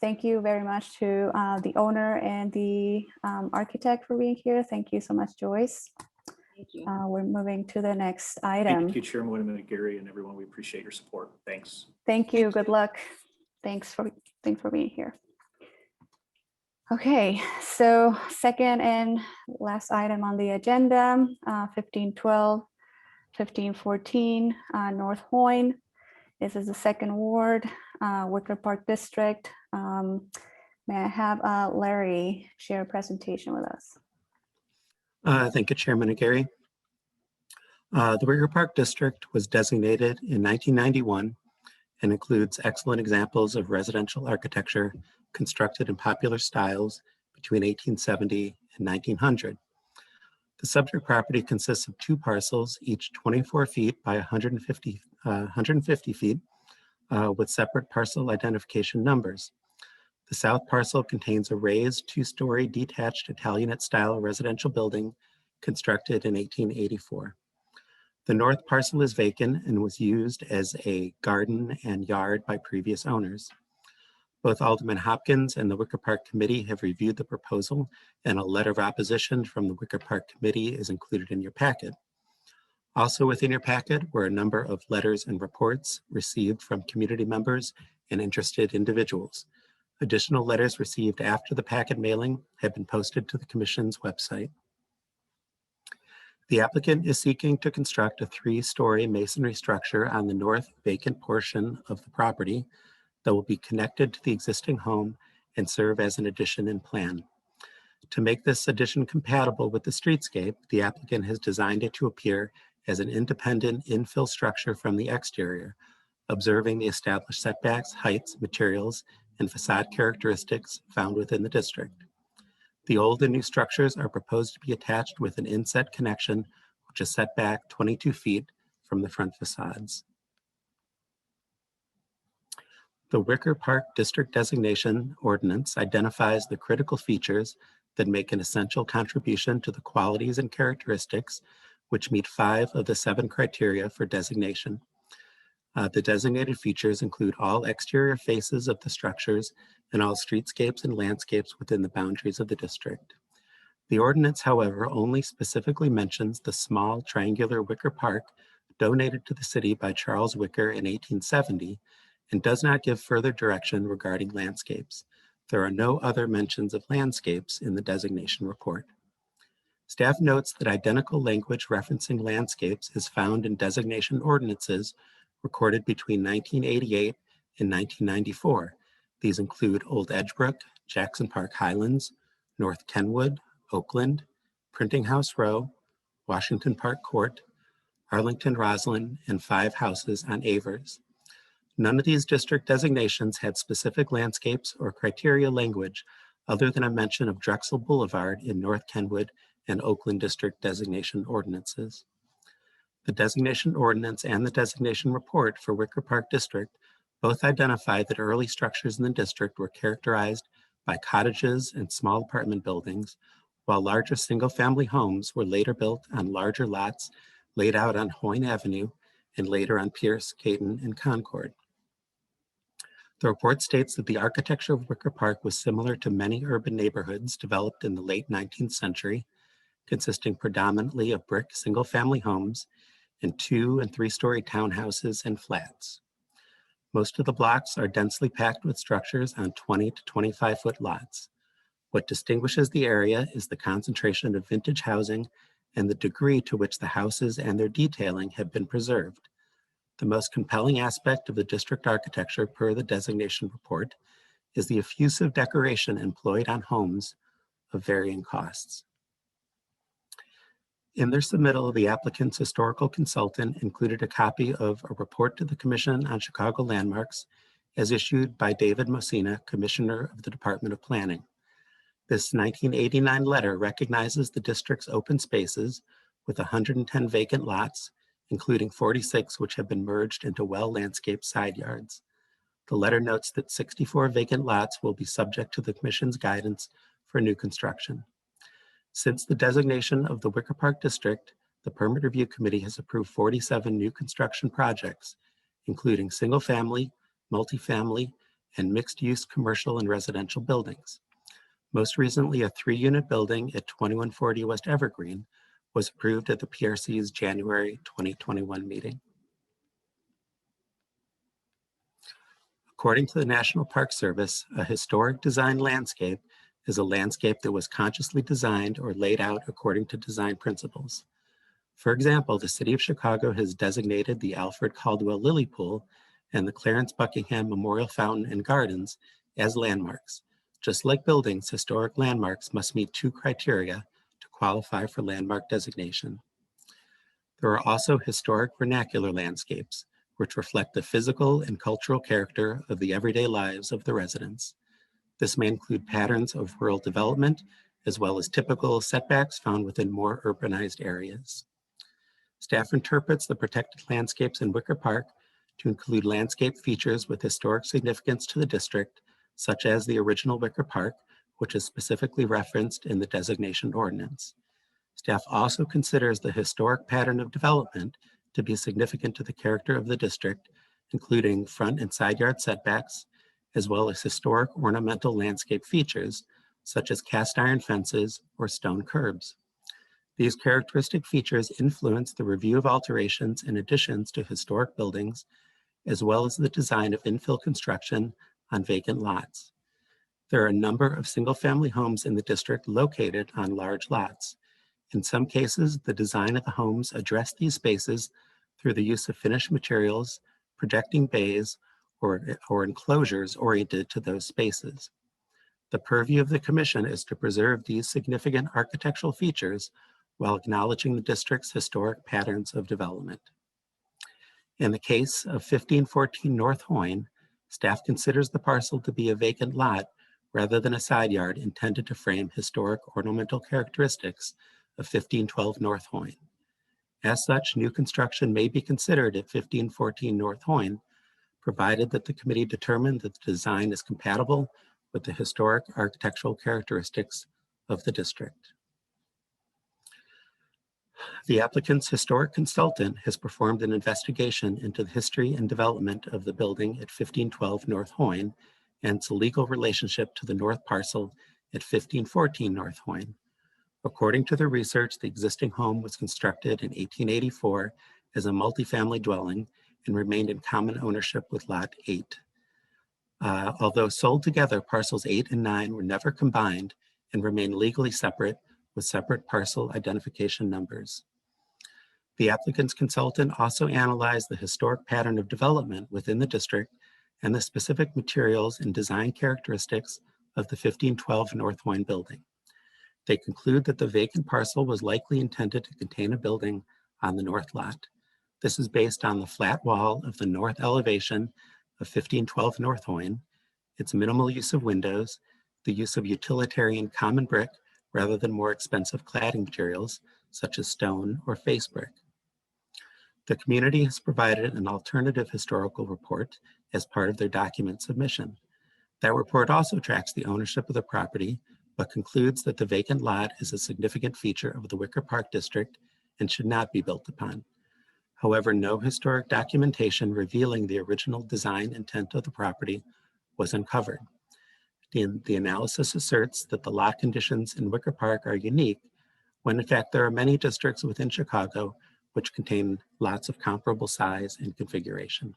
A: Thank you very much to the owner and the architect for being here. Thank you so much, Joyce.
P: Thank you.
A: We're moving to the next item.
Q: Thank you, Chairman Aguirre, and everyone. We appreciate your support. Thanks.
A: Thank you. Good luck. Thanks for being here. Okay, so second and last item on the agenda, 1512, 1514 North Hoyne. This is the second ward, Wicker Park District. May I have Larry share a presentation with us?
T: Thank you, Chairman Aguirre. The Wicker Park District was designated in 1991 and includes excellent examples of residential architecture constructed in popular styles between 1870 and 1900. The subject property consists of two parcels, each 24 feet by 150 feet, with separate parcel identification numbers. The south parcel contains a raised two-story detached Italianate-style residential building constructed in 1884. The north parcel is vacant and was used as a garden and yard by previous owners. Both Alderman Hopkins and the Wicker Park Committee have reviewed the proposal, and a letter of opposition from the Wicker Park Committee is included in your packet. Also within your packet were a number of letters and reports received from community members and interested individuals. Additional letters received after the packet mailing have been posted to the Commission's website. The applicant is seeking to construct a three-story masonry structure on the north vacant portion of the property that will be connected to the existing home and serve as an addition in plan. To make this addition compatible with the streetscape, the applicant has designed it to appear as an independent infill structure from the exterior, observing the established setbacks, heights, materials, and facade characteristics found within the district. The old and new structures are proposed to be attached with an inset connection, which is set back 22 feet from the front facades. The Wicker Park District Designation Ordinance identifies the critical features that make an essential contribution to the qualities and characteristics which meet 5 of the 7 criteria for designation. The designated features include all exterior faces of the structures and all streetscapes and landscapes within the boundaries of the district. The ordinance, however, only specifically mentions the small triangular Wicker Park donated to the city by Charles Wicker in 1870 and does not give further direction regarding landscapes. There are no other mentions of landscapes in the designation report. Staff notes that identical language referencing landscapes is found in designation ordinances recorded between 1988 and 1994. These include Old Edgebrook, Jackson Park Highlands, North Kenwood, Oakland, Printing House Row, Washington Park Court, Arlington Roslyn, and 5 houses on Avers. None of these district designations had specific landscapes or criteria language other than a mention of Drexel Boulevard in North Kenwood and Oakland district designation ordinances. The designation ordinance and the designation report for Wicker Park District both identify that early structures in the district were characterized by cottages and small apartment buildings, while larger single-family homes were later built on larger lots laid out on Hoyne Avenue and later on Pierce, Caton, and Concord. The report states that the architecture of Wicker Park was similar to many urban neighborhoods developed in the late 19th century, consisting predominantly of brick single-family homes and 2- and 3-story townhouses and flats. Most of the blocks are densely packed with structures on 20 to 25-foot lots. What distinguishes the area is the concentration of vintage housing and the degree to which the houses and their detailing have been preserved. The most compelling aspect of the district architecture per the designation report is the effusive decoration employed on homes of varying costs. In their submittal, the applicant's historical consultant included a copy of a report to the Commission on Chicago Landmarks as issued by David Messina, Commissioner of the Department of Planning. This 1989 letter recognizes the district's open spaces with 110 vacant lots, including 46 which have been merged into well-landscaped side yards. The letter notes that 64 vacant lots will be subject to the Commission's guidance for new construction. Since the designation of the Wicker Park District, the Permit Review Committee has approved 47 new construction projects, including single-family, multifamily, and mixed-use commercial and residential buildings. Most recently, a 3-unit building at 2140 West Evergreen was approved at the PRC's January 2021 meeting. According to the National Park Service, a historic design landscape is a landscape that was consciously designed or laid out according to design principles. For example, the City of Chicago has designated the Alfred Caldwell Lily Pool and the Clarence Buckingham Memorial Fountain and Gardens as landmarks. Just like buildings, historic landmarks must meet 2 criteria to qualify for landmark designation. There are also historic vernacular landscapes, which reflect the physical and cultural character of the everyday lives of the residents. This may include patterns of rural development, as well as typical setbacks found within more urbanized areas. Staff interprets the protected landscapes in Wicker Park to include landscape features with historic significance to the district, such as the original Wicker Park, which is specifically referenced in the designation ordinance. Staff also considers the historic pattern of development to be significant to the character of the district, including front and side yard setbacks, as well as historic ornamental landscape features, such as cast iron fences or stone curbs. These characteristic features influence the review of alterations and additions to historic buildings, as well as the design of infill construction on vacant lots. There are a number of single-family homes in the district located on large lots. In some cases, the design of the homes address these spaces through the use of finished materials, projecting bays, or enclosures oriented to those spaces. The purview of the Commission is to preserve these significant architectural features while acknowledging the district's historic patterns of development. In the case of 1514 North Hoyne, staff considers the parcel to be a vacant lot rather than a side yard intended to frame historic ornamental characteristics of 1512 North Hoyne. As such, new construction may be considered at 1514 North Hoyne, provided that the committee determined that the design is compatible with the historic architectural characteristics of the district. The applicant's historic consultant has performed an investigation into the history and development of the building at 1512 North Hoyne and its legal relationship to the north parcel at 1514 North Hoyne. According to the research, the existing home was constructed in 1884 as a multifamily dwelling and remained in common ownership with Lot 8. Although sold together, parcels 8 and 9 were never combined and remain legally separate with separate parcel identification numbers. The applicant's consultant also analyzed the historic pattern of development within the district and the specific materials and design characteristics of the 1512 North Hoyne building. They conclude that the vacant parcel was likely intended to contain a building on the north lot. This is based on the flat wall of the north elevation of 1512 North Hoyne, its minimal use of windows, the use of utilitarian common brick rather than more expensive cladding materials such as stone or face brick. The community has provided an alternative historical report as part of their document submission. That report also tracks the ownership of the property, but concludes that the vacant lot is a significant feature of the Wicker Park District and should not be built upon. However, no historic documentation revealing the original design intent of the property was uncovered. The analysis asserts that the lot conditions in Wicker Park are unique, when in fact there are many districts within Chicago which contain lots of comparable size and configuration.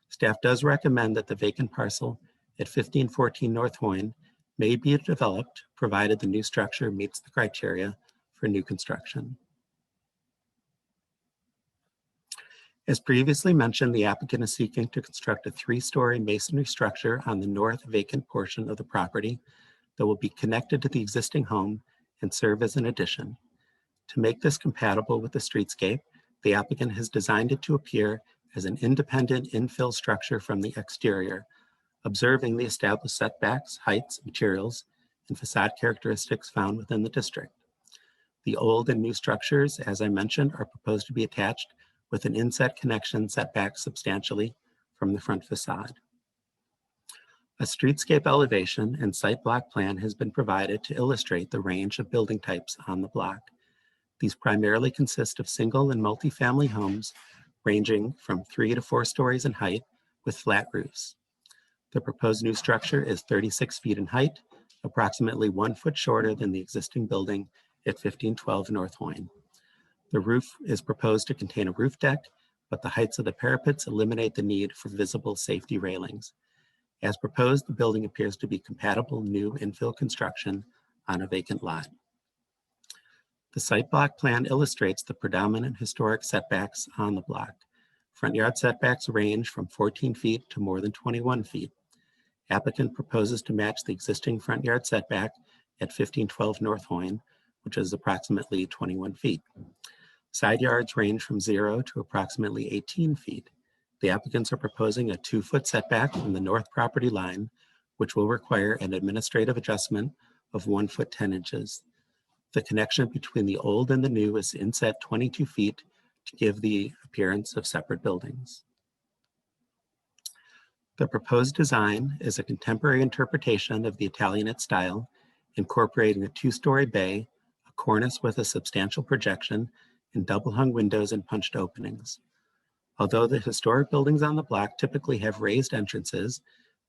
T: Staff does recommend that the vacant parcel at 1514 North Hoyne may be developed, provided the new structure meets the criteria for new construction. As previously mentioned, the applicant is seeking to construct a 3-story masonry structure on the north vacant portion of the property that will be connected to the existing home and serve as an addition. To make this compatible with the streetscape, the applicant has designed it to appear as an independent infill structure from the exterior, observing the established setbacks, heights, materials, and facade characteristics found within the district. The old and new structures, as I mentioned, are proposed to be attached with an inset connection set back substantially from the front facade. A streetscape elevation and site block plan has been provided to illustrate the range of building types on the block. These primarily consist of single and multifamily homes ranging from 3 to 4 stories in height with flat roofs. The proposed new structure is 36 feet in height, approximately 1 foot shorter than the existing building at 1512 North Hoyne. The roof is proposed to contain a roof deck, but the heights of the parapets eliminate the need for visible safety railings. As proposed, the building appears to be compatible new infill construction on a vacant lot. The site block plan illustrates the predominant historic setbacks on the block. Front yard setbacks range from 14 feet to more than 21 feet. Applicant proposes to match the existing front yard setback at 1512 North Hoyne, which is approximately 21 feet. Side yards range from 0 to approximately 18 feet. The applicants are proposing a 2-foot setback from the north property line, which will require an administrative adjustment of 1 foot 10 inches. The connection between the old and the new is inset 22 feet to give the appearance of separate buildings. The proposed design is a contemporary interpretation of the Italianate style, incorporating a 2-story bay, a cornice with a substantial projection, and double-hung windows and punched openings. Although the historic buildings on the block typically have raised entrances,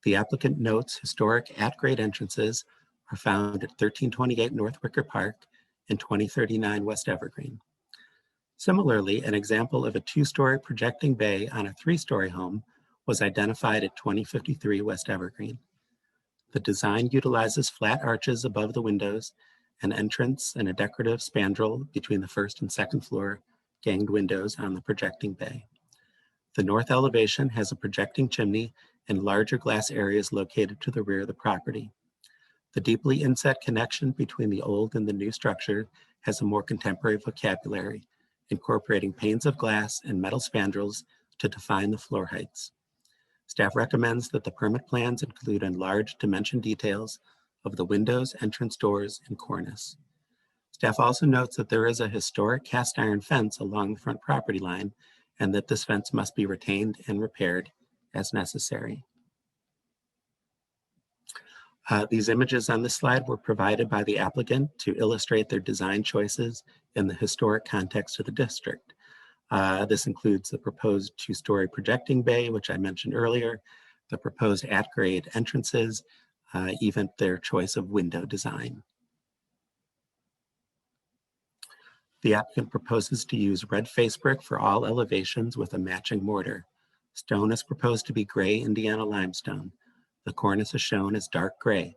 T: the applicant notes historic at-grade entrances are found at 1328 North Wicker Park and 2039 West Evergreen. Similarly, an example of a 2-story projecting bay on a 3-story home was identified at 2053 West Evergreen. The design utilizes flat arches above the windows, an entrance, and a decorative spandrel between the first and second floor ganged windows on the projecting bay. The north elevation has a projecting chimney and larger glass areas located to the rear of the property. The deeply inset connection between the old and the new structure has a more contemporary vocabulary, incorporating panes of glass and metal spandrels to define the floor heights. Staff recommends that the permit plans include enlarged dimension details of the windows, entrance doors, and cornice. Staff also notes that there is a historic cast iron fence along the front property line and that this fence must be retained and repaired as necessary. These images on this slide were provided by the applicant to illustrate their design choices in the historic context of the district. This includes the proposed 2-story projecting bay, which I mentioned earlier, the proposed at-grade entrances, even their choice of window design. The applicant proposes to use red face brick for all elevations with a matching mortar. Stone is proposed to be gray Indiana limestone. The cornice is shown as dark gray.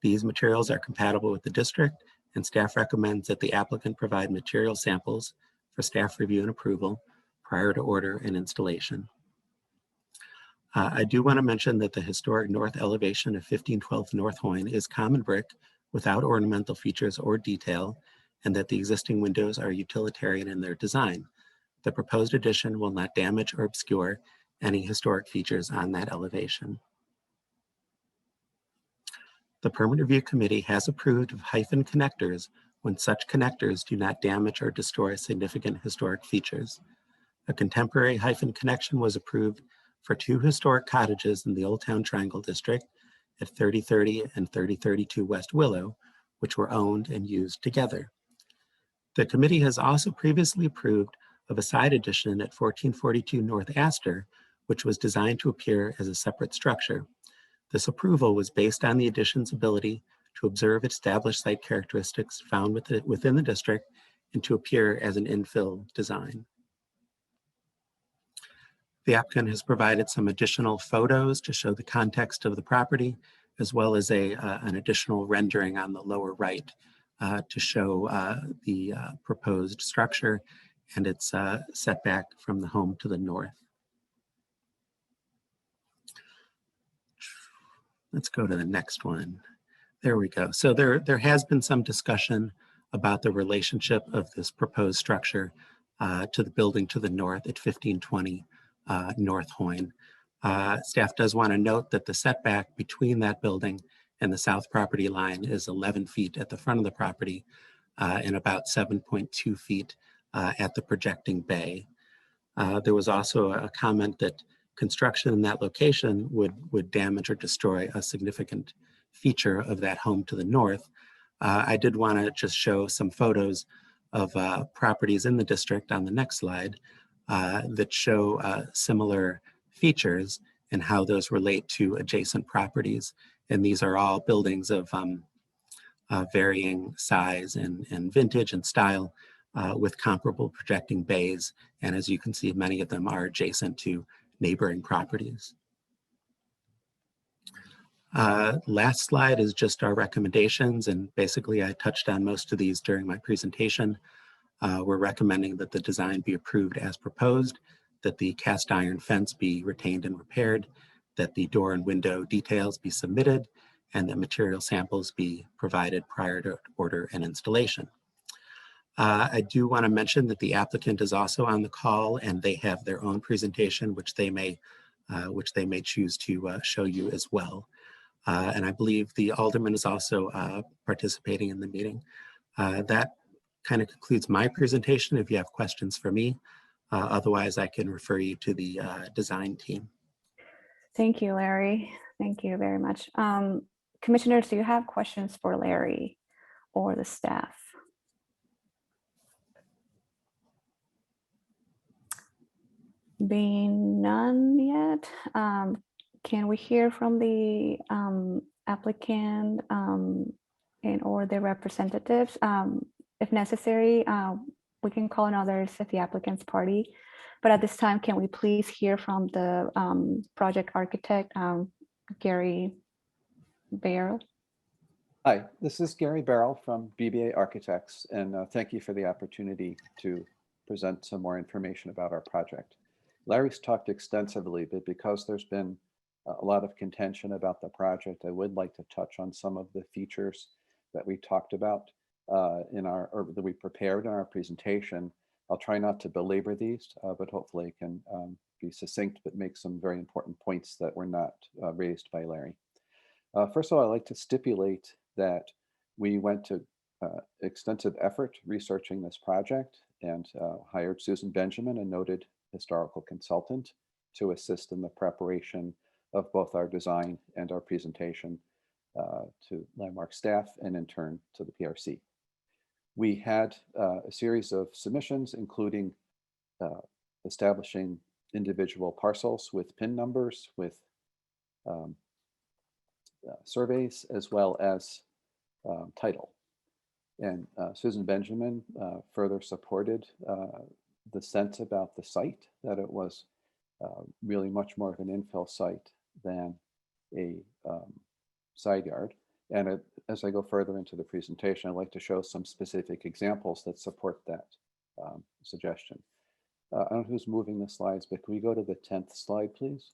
T: These materials are compatible with the district, and staff recommends that the applicant provide material samples for staff review and approval prior to order and installation. I do want to mention that the historic north elevation of 1512 North Hoyne is common brick without ornamental features or detail, and that the existing windows are utilitarian in their design. The proposed addition will not damage or obscure any historic features on that elevation. The Permit Review Committee has approved of hyphen connectors when such connectors do not damage or destroy significant historic features. A contemporary hyphen connection was approved for 2 historic cottages in the Old Town Triangle District at 3030 and 3032 West Willow, which were owned and used together. The committee has also previously approved of a side addition at 1442 North Astor, which was designed to appear as a separate structure. This approval was based on the addition's ability to observe established site characteristics found within the district and to appear as an infill design. The applicant has provided some additional photos to show the context of the property, as well as an additional rendering on the lower right to show the proposed structure and its setback from the home to the north. Let's go to the next one. There we go. So there has been some discussion about the relationship of this proposed structure to the building to the north at 1520 North Hoyne. Staff does want to note that the setback between that building and the south property line is 11 feet at the front of the property and about 7.2 feet at the projecting bay. There was also a comment that construction in that location would damage or destroy a significant feature of that home to the north. I did want to just show some photos of properties in the district on the next slide that show similar features and how those relate to adjacent properties. And these are all buildings of varying size and vintage and style with comparable projecting bays. And as you can see, many of them are adjacent to neighboring properties. Last slide is just our recommendations, and basically I touched on most of these during my presentation. We're recommending that the design be approved as proposed, that the cast iron fence be retained and repaired, that the door and window details be submitted, and that material samples be provided prior to order and installation. I do want to mention that the applicant is also on the call, and they have their own presentation, which they may choose to show you as well. And I believe the alderman is also participating in the meeting. That kind of concludes my presentation. If you have questions for me, otherwise I can refer you to the design team.
A: Thank you, Larry. Thank you very much. Commissioners, do you have questions for Larry or the staff? Being none yet, can we hear from the applicant and or their representatives? If necessary, we can call on others at the applicant's party. But at this time, can we please hear from the project architect, Gary Barrow?
U: Hi, this is Gary Barrow from BBA Architects, and thank you for the opportunity to present some more information about our project. Larry's talked extensively, but because there's been a lot of contention about the project, I would like to touch on some of the features that we talked about or that we prepared in our presentation. I'll try not to belabor these, but hopefully I can be succinct, but make some very important points that were not raised by Larry. First of all, I'd like to stipulate that we went to extensive effort researching this project and hired Susan Benjamin, a noted historical consultant, to assist in the preparation of both our design and our presentation to Landmark staff and in turn to the PRC. We had a series of submissions, including establishing individual parcels with PIN numbers, with surveys, as well as title. And Susan Benjamin further supported the sense about the site, that it was really much more of an infill site than a side yard. And as I go further into the presentation, I'd like to show some specific examples that support that suggestion. I don't know who's moving the slides, but can we go to the 10th slide, please?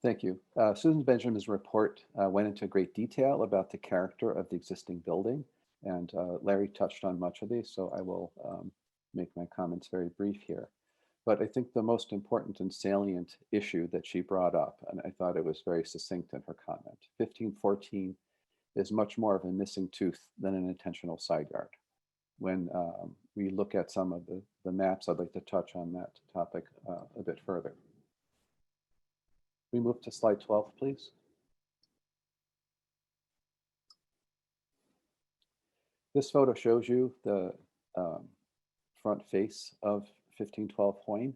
U: Thank you. Susan Benjamin's report went into great detail about the character of the existing building, and Larry touched on much of these, so I will make my comments very brief here. But I think the most important and salient issue that she brought up, and I thought it was very succinct in her comment, 1514 is much more of a missing tooth than an intentional side yard. When we look at some of the maps, I'd like to touch on that topic a bit further. We move to slide 12, please. This photo shows you the front face of 1512 Hoyne.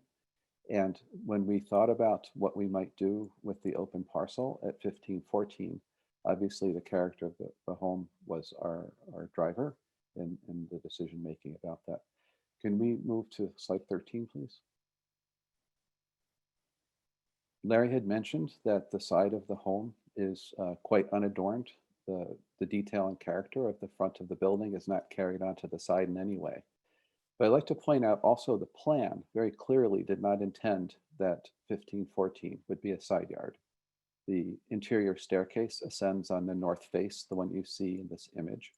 U: And when we thought about what we might do with the open parcel at 1514, obviously the character of the home was our driver in the decision making about that. Can we move to slide 13, please? Larry had mentioned that the side of the home is quite unadorned. The detail and character of the front of the building is not carried onto the side in any way. But I'd like to point out also the plan very clearly did not intend that 1514 would be a side yard. The interior staircase ascends on the north face, the one you see in this image.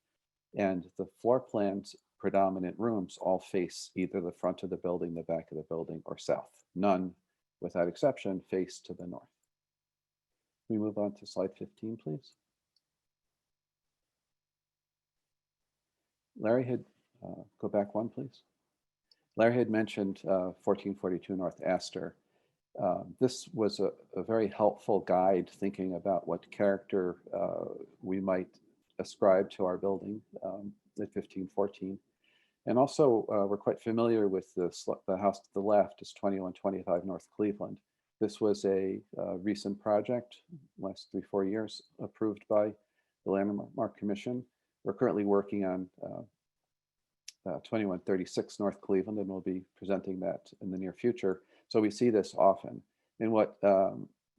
U: And the floor plan's predominant rooms all face either the front of the building, the back of the building, or south. None, without exception, face to the north. We move on to slide 15, please. Larry had, go back one, please. Larry had mentioned 1442 North Astor. This was a very helpful guide thinking about what character we might ascribe to our building at 1514. And also, we're quite familiar with the house to the left is 2125 North Cleveland. This was a recent project, last 3-4 years, approved by the Landmark Commission. We're currently working on 2136 North Cleveland, and we'll be presenting that in the near future. So we see this often. And what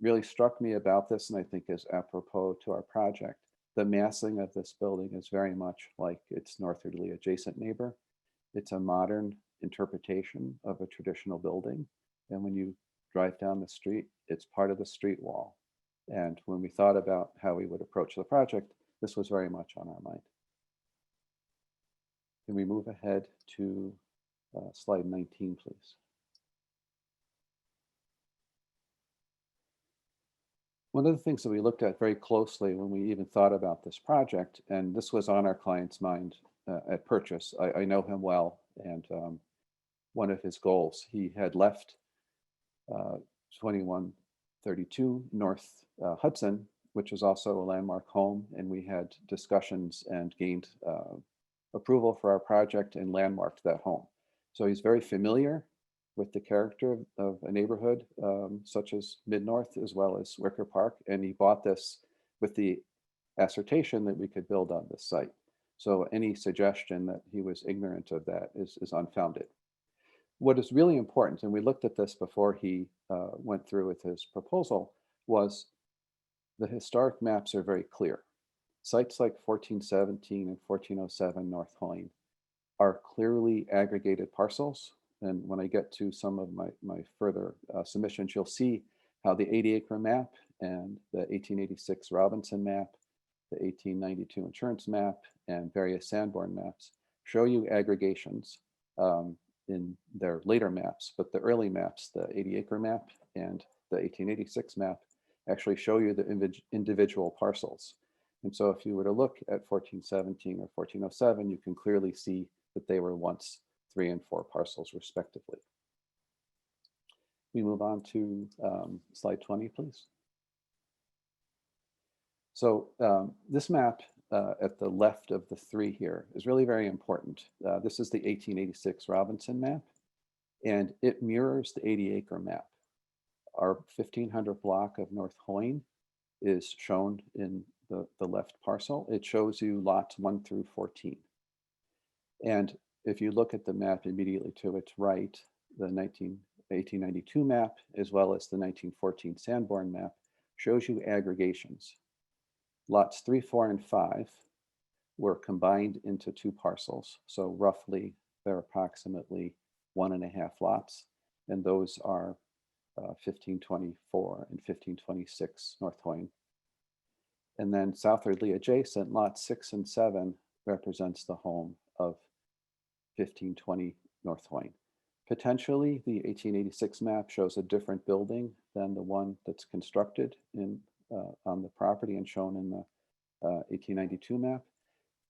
U: really struck me about this, and I think is apropos to our project, the massing of this building is very much like its northerly adjacent neighbor. It's a modern interpretation of a traditional building. And when you drive down the street, it's part of the street wall. And when we thought about how we would approach the project, this was very much on our mind. Can we move ahead to slide 19, please? One of the things that we looked at very closely when we even thought about this project, and this was on our client's mind at purchase. I know him well, and one of his goals, he had left 2132 North Hudson, which is also a landmark home, and we had discussions and gained approval for our project and landmarked that home. So he's very familiar with the character of a neighborhood such as Mid-North as well as Wicker Park, and he bought this with the assertion that we could build on this site. So any suggestion that he was ignorant of that is unfounded. What is really important, and we looked at this before he went through with his proposal, was the historic maps are very clear. Sites like 1417 and 1407 North Hoyne are clearly aggregated parcels. And when I get to some of my further submissions, you'll see how the 80-acre map and the 1886 Robinson map, the 1892 insurance map, and various Sanborn maps show you aggregations in their later maps, but the early maps, the 80-acre map and the 1886 map, actually show you the individual parcels. And so if you were to look at 1417 or 1407, you can clearly see that they were once 3 and 4 parcels respectively. We move on to slide 20, please. So this map at the left of the 3 here is really very important. This is the 1886 Robinson map, and it mirrors the 80-acre map. Our 1500 block of North Hoyne is shown in the left parcel. It shows you lots 1 through 14. And if you look at the map immediately to its right, the 1892 map, as well as the 1914 Sanborn map, shows you aggregations. Lots 3, 4, and 5 were combined into 2 parcels. So roughly, they're approximately 1.5 lots. And those are 1524 and 1526 North Hoyne. And then southwardly adjacent, lots 6 and 7 represents the home of 1520 North Hoyne. Potentially, the 1886 map shows a different building than the one that's constructed on the property and shown in the 1892 map.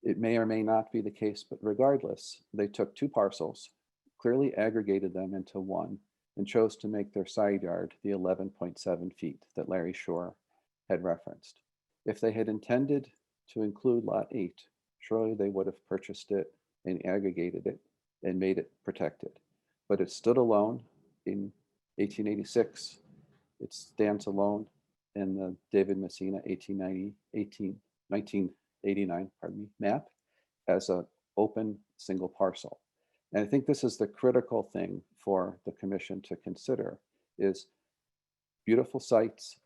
U: It may or may not be the case, but regardless, they took 2 parcels, clearly aggregated them into one, and chose to make their side yard the 11.7 feet that Larry Shore had referenced. If they had intended to include lot 8, surely they would have purchased it and aggregated it and made it protected. But it stood alone in 1886. It stands alone in the David Messina 1989 map as an open single parcel. And I think this is the critical thing for the commission to consider is beautiful sites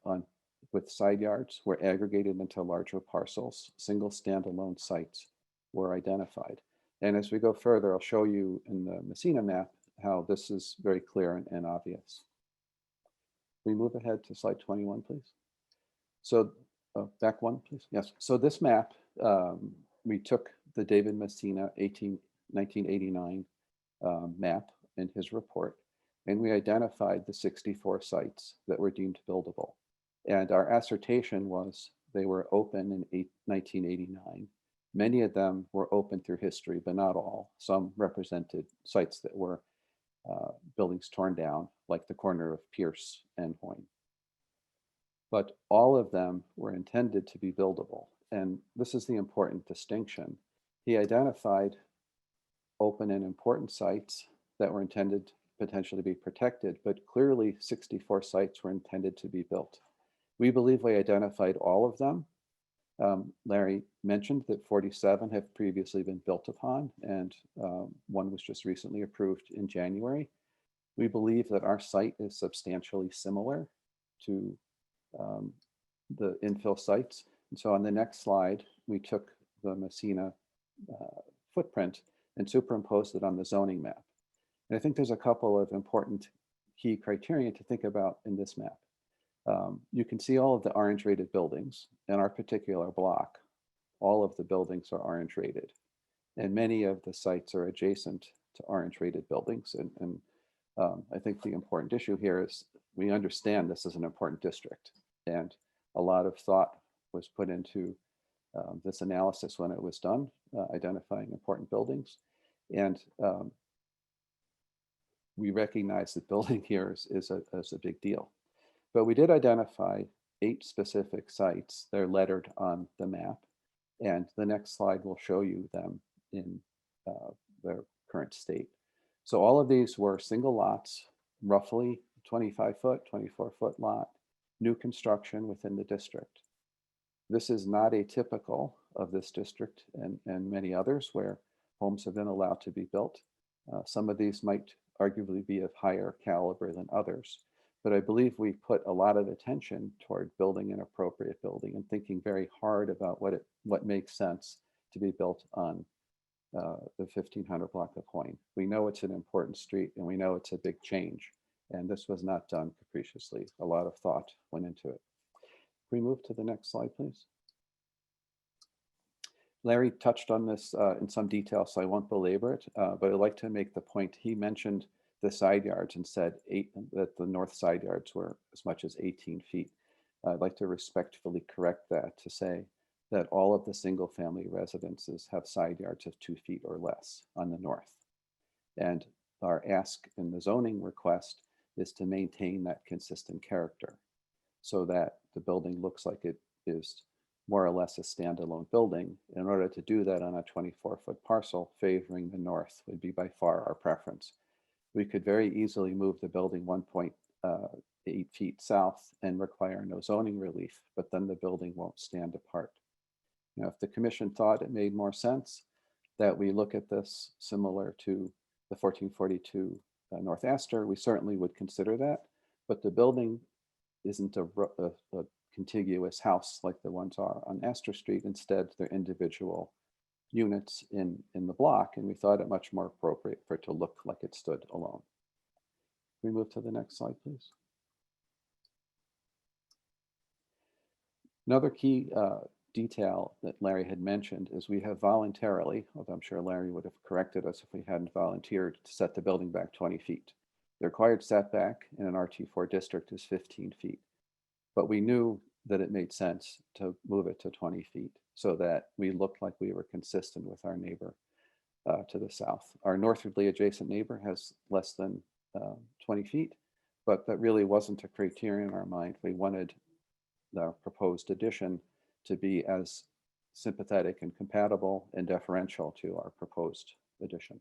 U: with side yards were aggregated into larger parcels. Single standalone sites were identified. And as we go further, I'll show you in the Messina map how this is very clear and obvious. We move ahead to slide 21, please. So back one, please. Yes. So this map, we took the David Messina 1989 map in his report, and we identified the 64 sites that were deemed buildable. And our assertion was they were open in 1989. Many of them were open through history, but not all. Some represented sites that were buildings torn down, like the corner of Pierce and Hoyne. But all of them were intended to be buildable. And this is the important distinction. He identified open and important sites that were intended potentially to be protected, but clearly 64 sites were intended to be built. We believe we identified all of them. Larry mentioned that 47 have previously been built upon, and one was just recently approved in January. We believe that our site is substantially similar to the infill sites. And so on the next slide, we took the Messina footprint and superimposed it on the zoning map. And I think there's a couple of important key criteria to think about in this map. You can see all of the orange rated buildings in our particular block. All of the buildings are orange rated, and many of the sites are adjacent to orange rated buildings. And I think the important issue here is we understand this is an important district, and a lot of thought was put into this analysis when it was done, identifying important buildings. And we recognize that building here is a big deal. But we did identify 8 specific sites. They're lettered on the map. And the next slide will show you them in their current state. So all of these were single lots, roughly 25-foot, 24-foot lot, new construction within the district. This is not atypical of this district and many others where homes have been allowed to be built. Some of these might arguably be of higher caliber than others. But I believe we put a lot of attention toward building an appropriate building and thinking very hard about what makes sense to be built on the 1500 block of Hoyne. We know it's an important street and we know it's a big change. And this was not done capriciously. A lot of thought went into it. Can we move to the next slide, please? Larry touched on this in some detail, so I won't belabor it, but I'd like to make the point. He mentioned the side yards and said that the north side yards were as much as 18 feet. I'd like to respectfully correct that to say that all of the single family residences have side yards of 2 feet or less on the north. And our ask in the zoning request is to maintain that consistent character so that the building looks like it is more or less a standalone building. In order to do that on a 24-foot parcel, favoring the north would be by far our preference. We could very easily move the building 1.8 feet south and require no zoning relief, but then the building won't stand apart. Now, if the commission thought it made more sense that we look at this similar to the 1442 North Astor, we certainly would consider that, but the building isn't a contiguous house like the ones are on Astor Street. Instead, they're individual units in the block, and we thought it much more appropriate for it to look like it stood alone. Can we move to the next slide, please? Another key detail that Larry had mentioned is we have voluntarily, although I'm sure Larry would have corrected us if we hadn't volunteered, to set the building back 20 feet. The required setback in an RT4 district is 15 feet, but we knew that it made sense to move it to 20 feet so that we looked like we were consistent with our neighbor to the south. Our northwardly adjacent neighbor has less than 20 feet, but that really wasn't a criterion in our mind. We wanted the proposed addition to be as sympathetic and compatible and deferential to our proposed addition.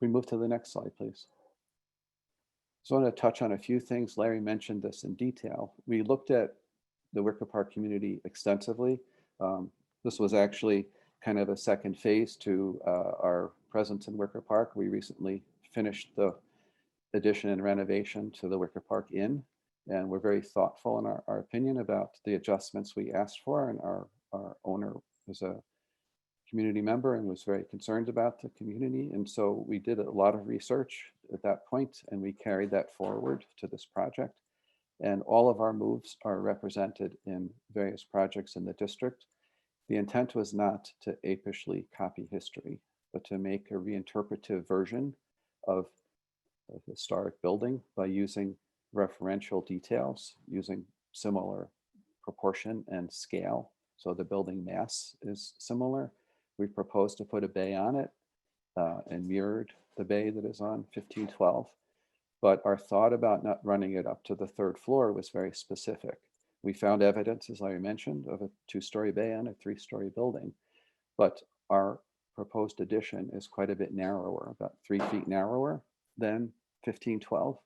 U: we move to the next slide, please? So I want to touch on a few things. Larry mentioned this in detail. We looked at the Wicker Park community extensively. This was actually kind of a second phase to our presence in Wicker Park. We recently finished the addition and renovation to the Wicker Park Inn, and we're very thoughtful in our opinion about the adjustments we asked for, and our owner was a community member and was very concerned about the community. And so we did a lot of research at that point, and we carried that forward to this project. And all of our moves are represented in various projects in the district. The intent was not to apishly copy history, but to make a reinterpretive version of a historic building by using referential details, using similar proportion and scale. So the building mass is similar. We proposed to put a bay on it and mirrored the bay that is on 1512. But our thought about not running it up to the third floor was very specific. We found evidence, as Larry mentioned, of a 2-story bay on a 3-story building. But our proposed addition is quite a bit narrower, about 3 feet narrower than 1512.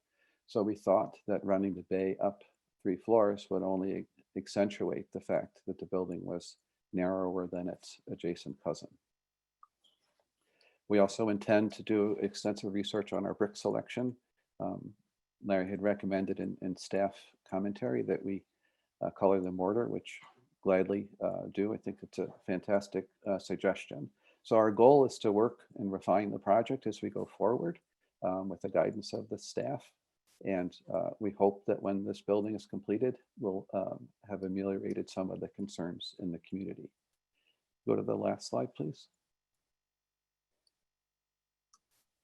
U: So we thought that running the bay up 3 floors would only accentuate the fact that the building was narrower than its adjacent cousin. We also intend to do extensive research on our brick selection. Larry had recommended in staff commentary that we color the mortar, which gladly do. I think it's a fantastic suggestion. So our goal is to work and refine the project as we go forward with the guidance of the staff. And we hope that when this building is completed, we'll have ameliorated some of the concerns in the community. Go to the last slide, please.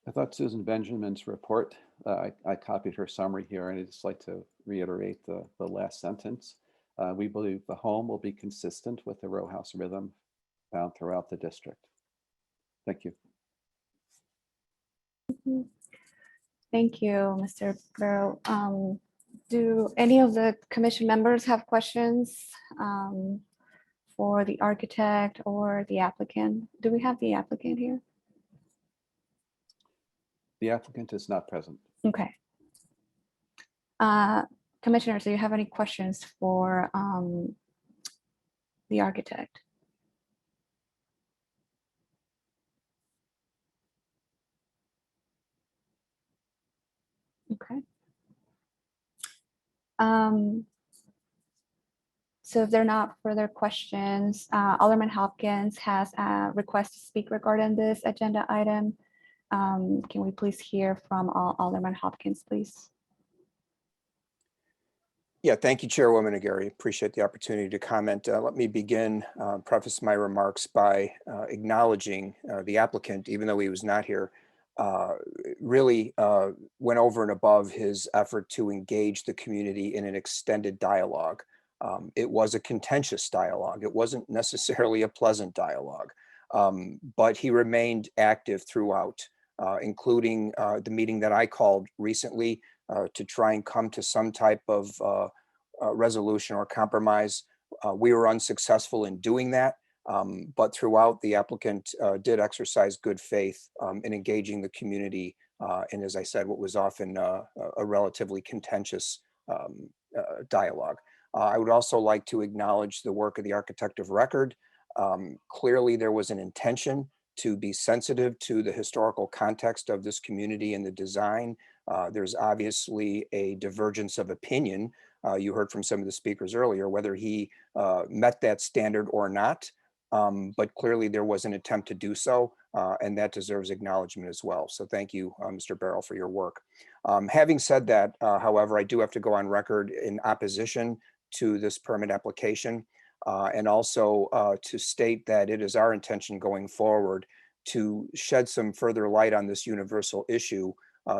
U: I thought Susan Benjamin's report, I copied her summary here, and I'd just like to reiterate the last sentence. We believe the home will be consistent with the row house rhythm found throughout the district. Thank you.
A: Thank you, Mr. Barrow. Do any of the commission members have questions for the architect or the applicant? Do we have the applicant here?
U: The applicant is not present.
A: Okay. Commissioners, do you have any questions for the architect? Okay. So if there are not further questions, Alderman Hopkins has a request to speak regarding this agenda item. Can we please hear from Alderman Hopkins, please?
F: Yeah, thank you, Chairwoman Aguirre. Appreciate the opportunity to comment. Let me begin, preface my remarks by acknowledging the applicant, even though he was not here, really went over and above his effort to engage the community in an extended dialogue. It was a contentious dialogue. It wasn't necessarily a pleasant dialogue, but he remained active throughout, including the meeting that I called recently to try and come to some type of resolution or compromise. We were unsuccessful in doing that. But throughout, the applicant did exercise good faith in engaging the community. And as I said, what was often a relatively contentious dialogue. I would also like to acknowledge the work of the architect of record. Clearly, there was an intention to be sensitive to the historical context of this community and the design. There's obviously a divergence of opinion. You heard from some of the speakers earlier, whether he met that standard or not. But clearly there was an attempt to do so, and that deserves acknowledgement as well. So thank you, Mr. Barrow, for your work. Having said that, however, I do have to go on record in opposition to this permit application, and also to state that it is our intention going forward to shed some further light on this universal issue.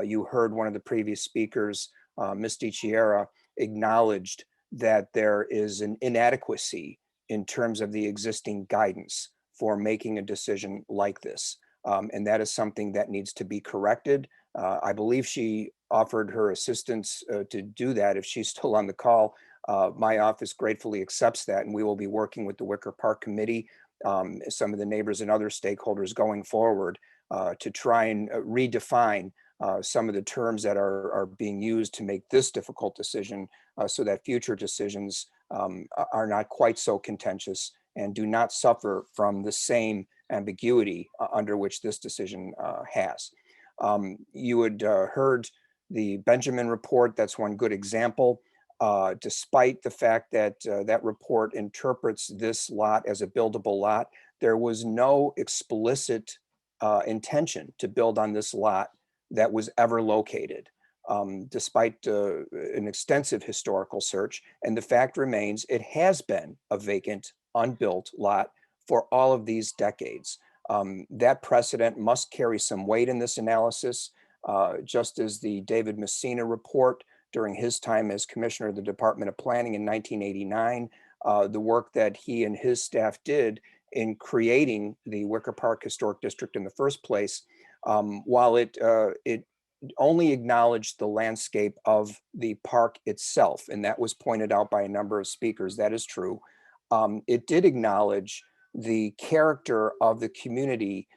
F: You heard one of the previous speakers, Ms. DiChiera, acknowledged that there is an inadequacy in terms of the existing guidance for making a decision like this. And that is something that needs to be corrected. I believe she offered her assistance to do that. If she's still on the call, my office gratefully accepts that, and we will be working with the Wicker Park Committee, some of the neighbors and other stakeholders going forward to try and redefine some of the terms that are being used to make this difficult decision so that future decisions are not quite so contentious and do not suffer from the same ambiguity under which this decision has. You had heard the Benjamin report. That's one good example. Despite the fact that that report interprets this lot as a buildable lot, there was no explicit intention to build on this lot that was ever located, despite an extensive historical search. And the fact remains, it has been a vacant, unbuilt lot for all of these decades. That precedent must carry some weight in this analysis, just as the David Messina report during his time as Commissioner of the Department of Planning in 1989, the work that he and his staff did in creating the Wicker Park Historic District in the first place, while it only acknowledged the landscape of the park itself, and that was pointed out by a number of speakers, that is true. It did acknowledge the character of the community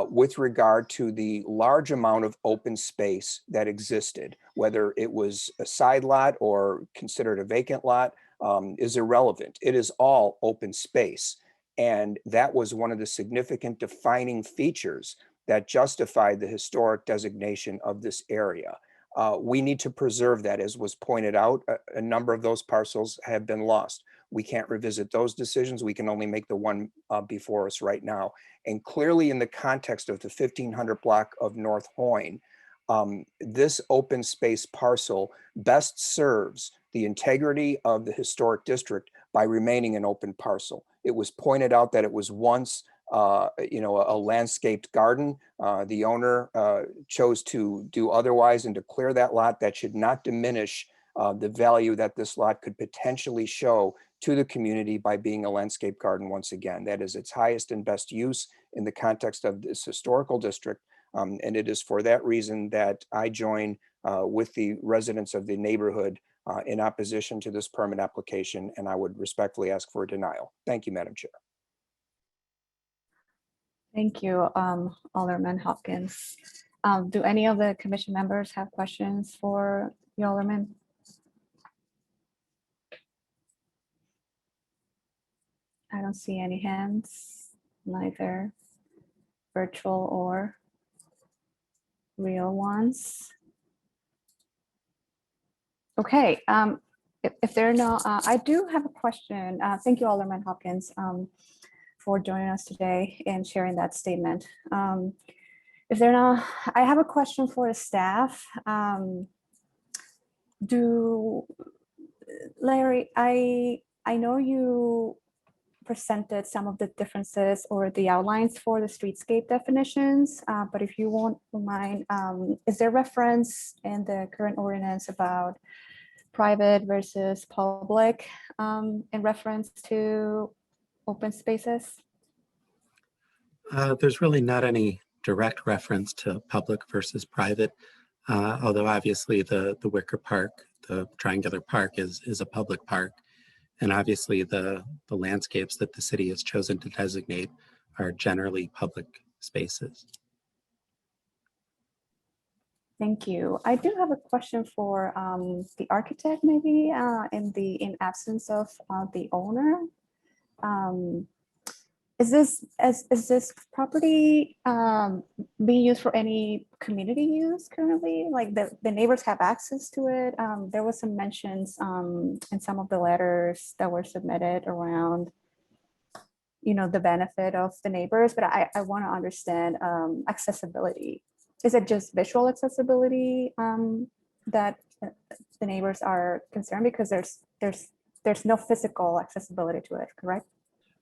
F: with regard to the large amount of open space that existed. Whether it was a side lot or considered a vacant lot is irrelevant. It is all open space. And that was one of the significant defining features that justified the historic designation of this area. We need to preserve that. As was pointed out, a number of those parcels have been lost. We can't revisit those decisions. We can only make the one before us right now. And clearly in the context of the 1500 block of North Hoyne, this open space parcel best serves the integrity of the historic district by remaining an open parcel. It was pointed out that it was once a landscaped garden. The owner chose to do otherwise and to clear that lot. That should not diminish the value that this lot could potentially show to the community by being a landscape garden once again. That is its highest and best use in the context of this historical district. And it is for that reason that I join with the residents of the neighborhood in opposition to this permit application, and I would respectfully ask for a denial. Thank you, Madam Chair.
A: Thank you, Alderman Hopkins. Do any of the commission members have questions for the Alderman? I don't see any hands, neither virtual or real ones. Okay, if there are no, I do have a question. Thank you, Alderman Hopkins, for joining us today and sharing that statement. If there are no, I have a question for the staff. Larry, I know you presented some of the differences or the outlines for the streetscape definitions, but if you won't mind, is there reference in the current ordinance about private versus public in reference to open spaces?
T: There's really not any direct reference to public versus private, although obviously the Wicker Park, the triangular park is a public park. And obviously the landscapes that the city has chosen to designate are generally public spaces.
A: Thank you. I do have a question for the architect, maybe in absence of the owner. Is this property being used for any community use currently? Like the neighbors have access to it? There was some mentions in some of the letters that were submitted around, the benefit of the neighbors, but I want to understand accessibility. Is it just visual accessibility that the neighbors are concerned, because there's no physical accessibility to it, correct?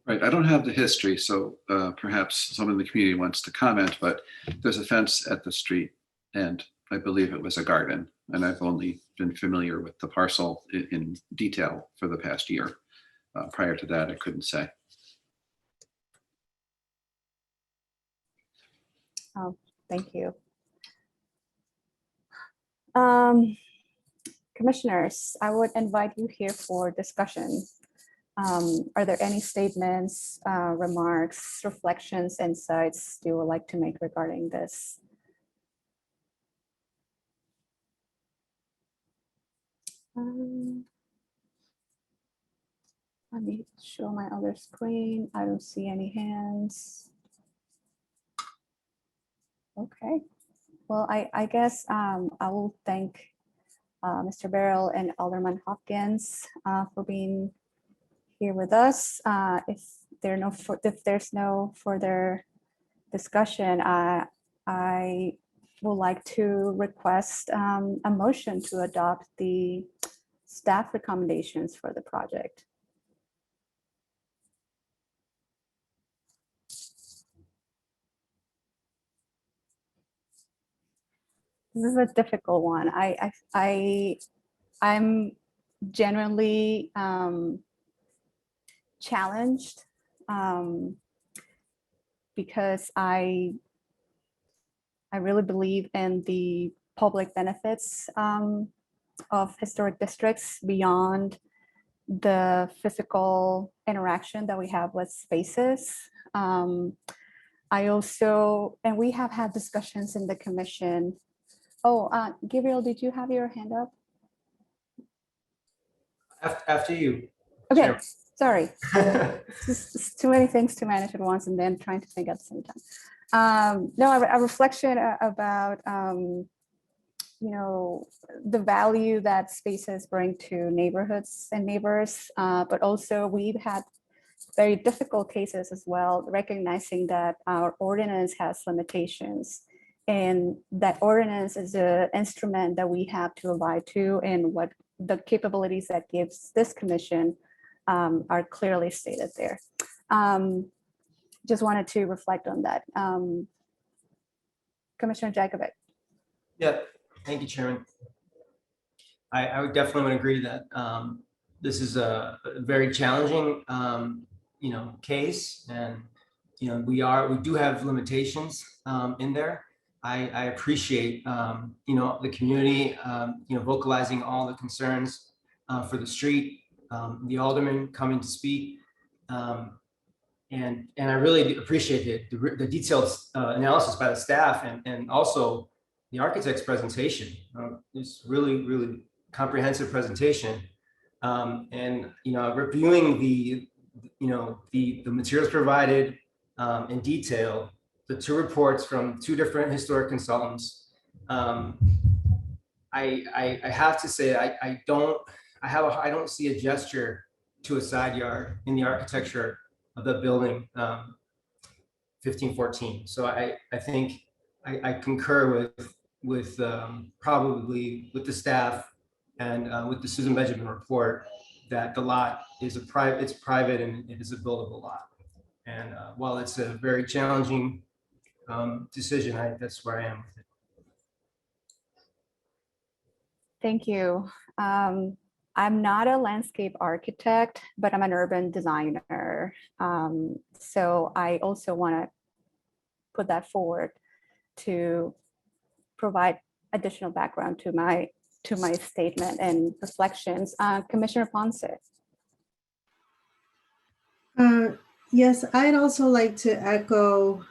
U: Right, I don't have the history, so perhaps someone in the community wants to comment, but there's a fence at the street, and I believe it was a garden, and I've only been familiar with the parcel in detail for the past year. Prior to that, I couldn't say.
A: Oh, thank you. Commissioners, I would invite you here for discussion. Are there any statements, remarks, reflections, insights you would like to make regarding this? Let me show my other screen. I don't see any hands. Okay. Well, I guess I will thank Mr. Barrel and Alderman Hopkins for being here with us. If there's no further discussion, I would like to request a motion to adopt the staff recommendations for the project. This is a difficult one. I'm genuinely challenged because I really believe in the public benefits of historic districts beyond the physical interaction that we have with spaces. I also, and we have had discussions in the commission. Oh, Gabriel, did you have your hand up?
C: After you.
A: Okay,
C: Chair.
A: sorry. It's too many things to manage at once and then trying to think at the same time. No, a reflection about, you know, the value that spaces bring to neighborhoods and neighbors, but also we've had very difficult cases as well, recognizing that our ordinance has limitations. And that ordinance is an instrument that we have to abide to, and what the capabilities that gives this commission are clearly stated there. Just wanted to reflect on that. Commissioner Jakovic.
C: Yeah, thank you, Chairman. I would definitely agree that this is a very challenging, you know, case, and you know we do have limitations in there. I appreciate you know, the community you know, vocalizing all the concerns for the street, the alderman coming to speak, and I really appreciate the detailed analysis by the staff, and also the architect's presentation. It's really comprehensive presentation, and you know, reviewing the materials provided in detail. The two reports from two different historic consultants. I have to say I don't see a gesture to a side yard in the architecture of the building 1514. So I think I concur with probably with the staff and with the Susan Benjamin report that the lot is it's private and it is a buildable lot. And while it's a very challenging decision, that's where I am with it.
A: Thank you. I'm not a landscape architect, but I'm an urban designer. So I also want to put that forward to provide additional background to my statement and reflections. Commissioner Ponce.
D: Yes, I'd also like to echo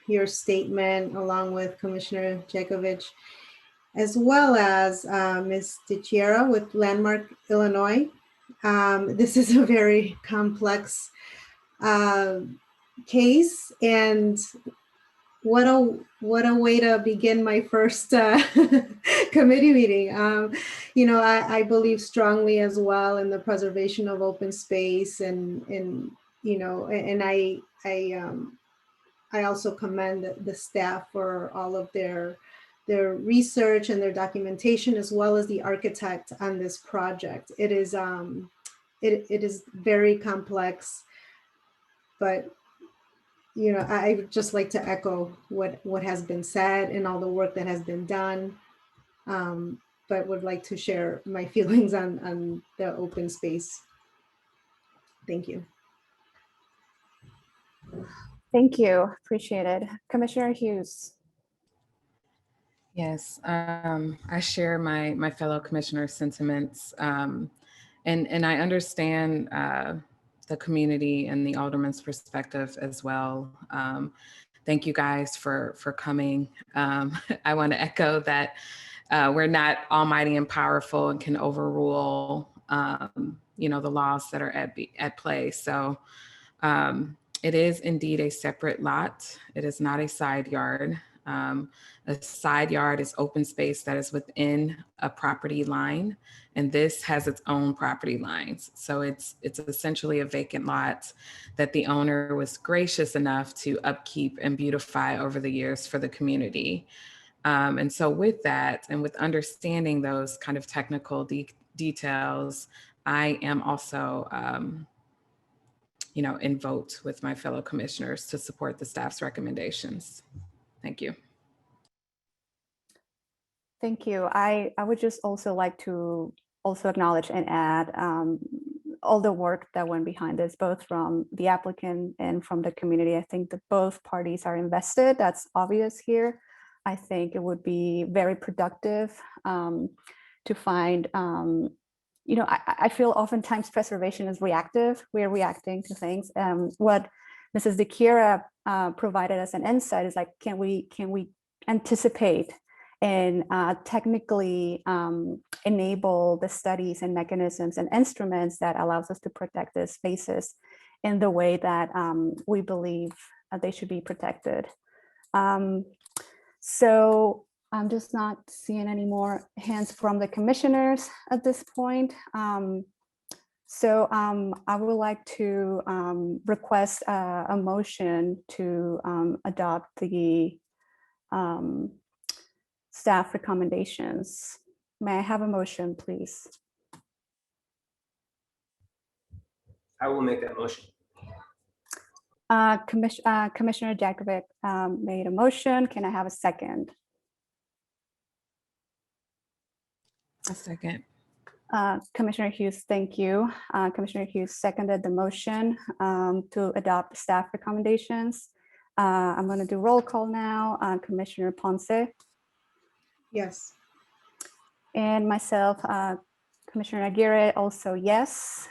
D: your statement along with Commissioner Jakovic, as well as Ms. DeChiara with Landmark, Illinois. This is a very complex case, and what a way to begin my first committee meeting. You know, I believe strongly as well in the preservation of open space, and you know, and I also commend the staff for all of their research and their documentation, as well as the architect on this project. It is it is very complex, but you know, I would just like to echo what has been said and all the work that has been done, but would like to share my feelings on the open space. Thank you.
A: Thank you, appreciate it. Commissioner Hughes.
B: Yes, I share my fellow commissioner sentiments. And I understand the community and the alderman's perspective as well. Thank you guys for coming. I want to echo that we're not almighty and powerful and can overrule, you know, the laws that are at play. So it is indeed a separate lot. It is not a side yard. A side yard is open space that is within a property line, and this has its own property lines. So it's essentially a vacant lot that the owner was gracious enough to upkeep and beautify over the years for the community. And so with that, and with understanding those kind of technical details, I am also, you know, in vote with my fellow commissioners to support the staff's recommendations. Thank you.
A: Thank you. I would just also like to also acknowledge and add all the work that went behind this, both from the applicant and from the community. I think that both parties are invested. That's obvious here. I think it would be very productive to find, you know, I feel oftentimes preservation is reactive. We're reacting to things. What Mrs. DeKira provided as an insight is like, can we anticipate and technically enable the studies and mechanisms and instruments that allows us to protect these spaces in the way that we believe they should be protected. So I'm just not seeing any more hands from the commissioners at this point. So I would like to request a motion to adopt the staff recommendations. May I have a motion, please?
C: I will make that motion.
A: Commissioner Jakovic made a motion. Can I have a second?
B: A second.
A: Commissioner Hughes, thank you. Commissioner Hughes seconded the motion to adopt staff recommendations. I'm going to do roll call now. Commissioner Ponce.
D: Yes.
A: And myself, Commissioner Aguirre, also yes.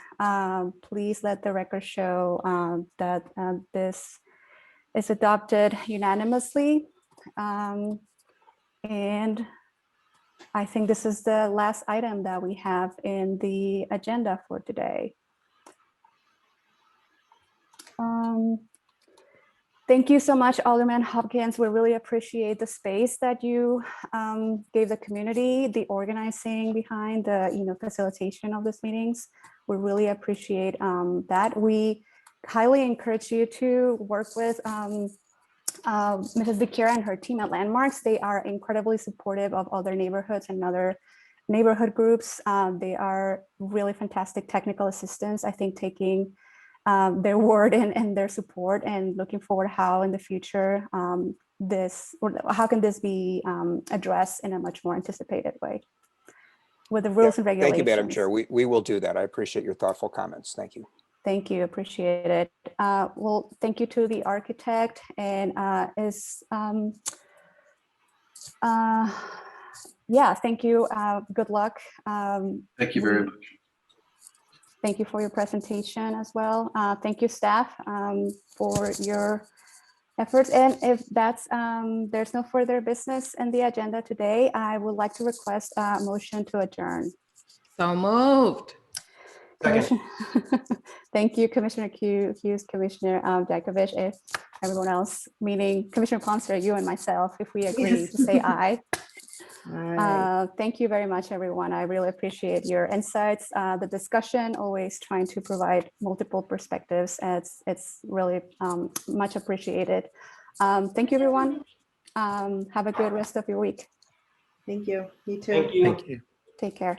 A: Please let the record show that this is adopted unanimously. And I think this is the last item that we have in the agenda for today. Thank you so much, Alderman Hopkins. We really appreciate the space that you gave the community, the organizing behind the facilitation of these meetings. We really appreciate that. We highly encourage you to work with Mrs. DeKira and her team at Landmarks. They are incredibly supportive of other neighborhoods and other neighborhood groups. They are really fantastic technical assistants, I think, taking their word and their support, and looking forward how in the future how can this be addressed in a much more anticipated way with the rules and regulations.
F: Thank you, Madam Chair. We will do that. I appreciate your thoughtful comments. Thank you.
A: Thank you, appreciate it. Well, thank you to the architect, and yeah, thank you. Good luck.
G: Thank you very much.
A: Thank you for your presentation as well. Thank you, staff, for your efforts. And if that's there's no further business in the agenda today, I would like to request a motion to adjourn.
B: So moved.
A: Thank you, Commissioner Hughes, Commissioner Jakovic. If everyone else, meaning Commissioner Ponce, you and myself, if we agree to say aye. Thank you very much, everyone. I really appreciate your insights, the discussion, always trying to provide multiple perspectives. It's really much appreciated. Thank you, everyone. Have a good rest of your week.
D: Thank you. You too.
C: Thank you.
A: Take care.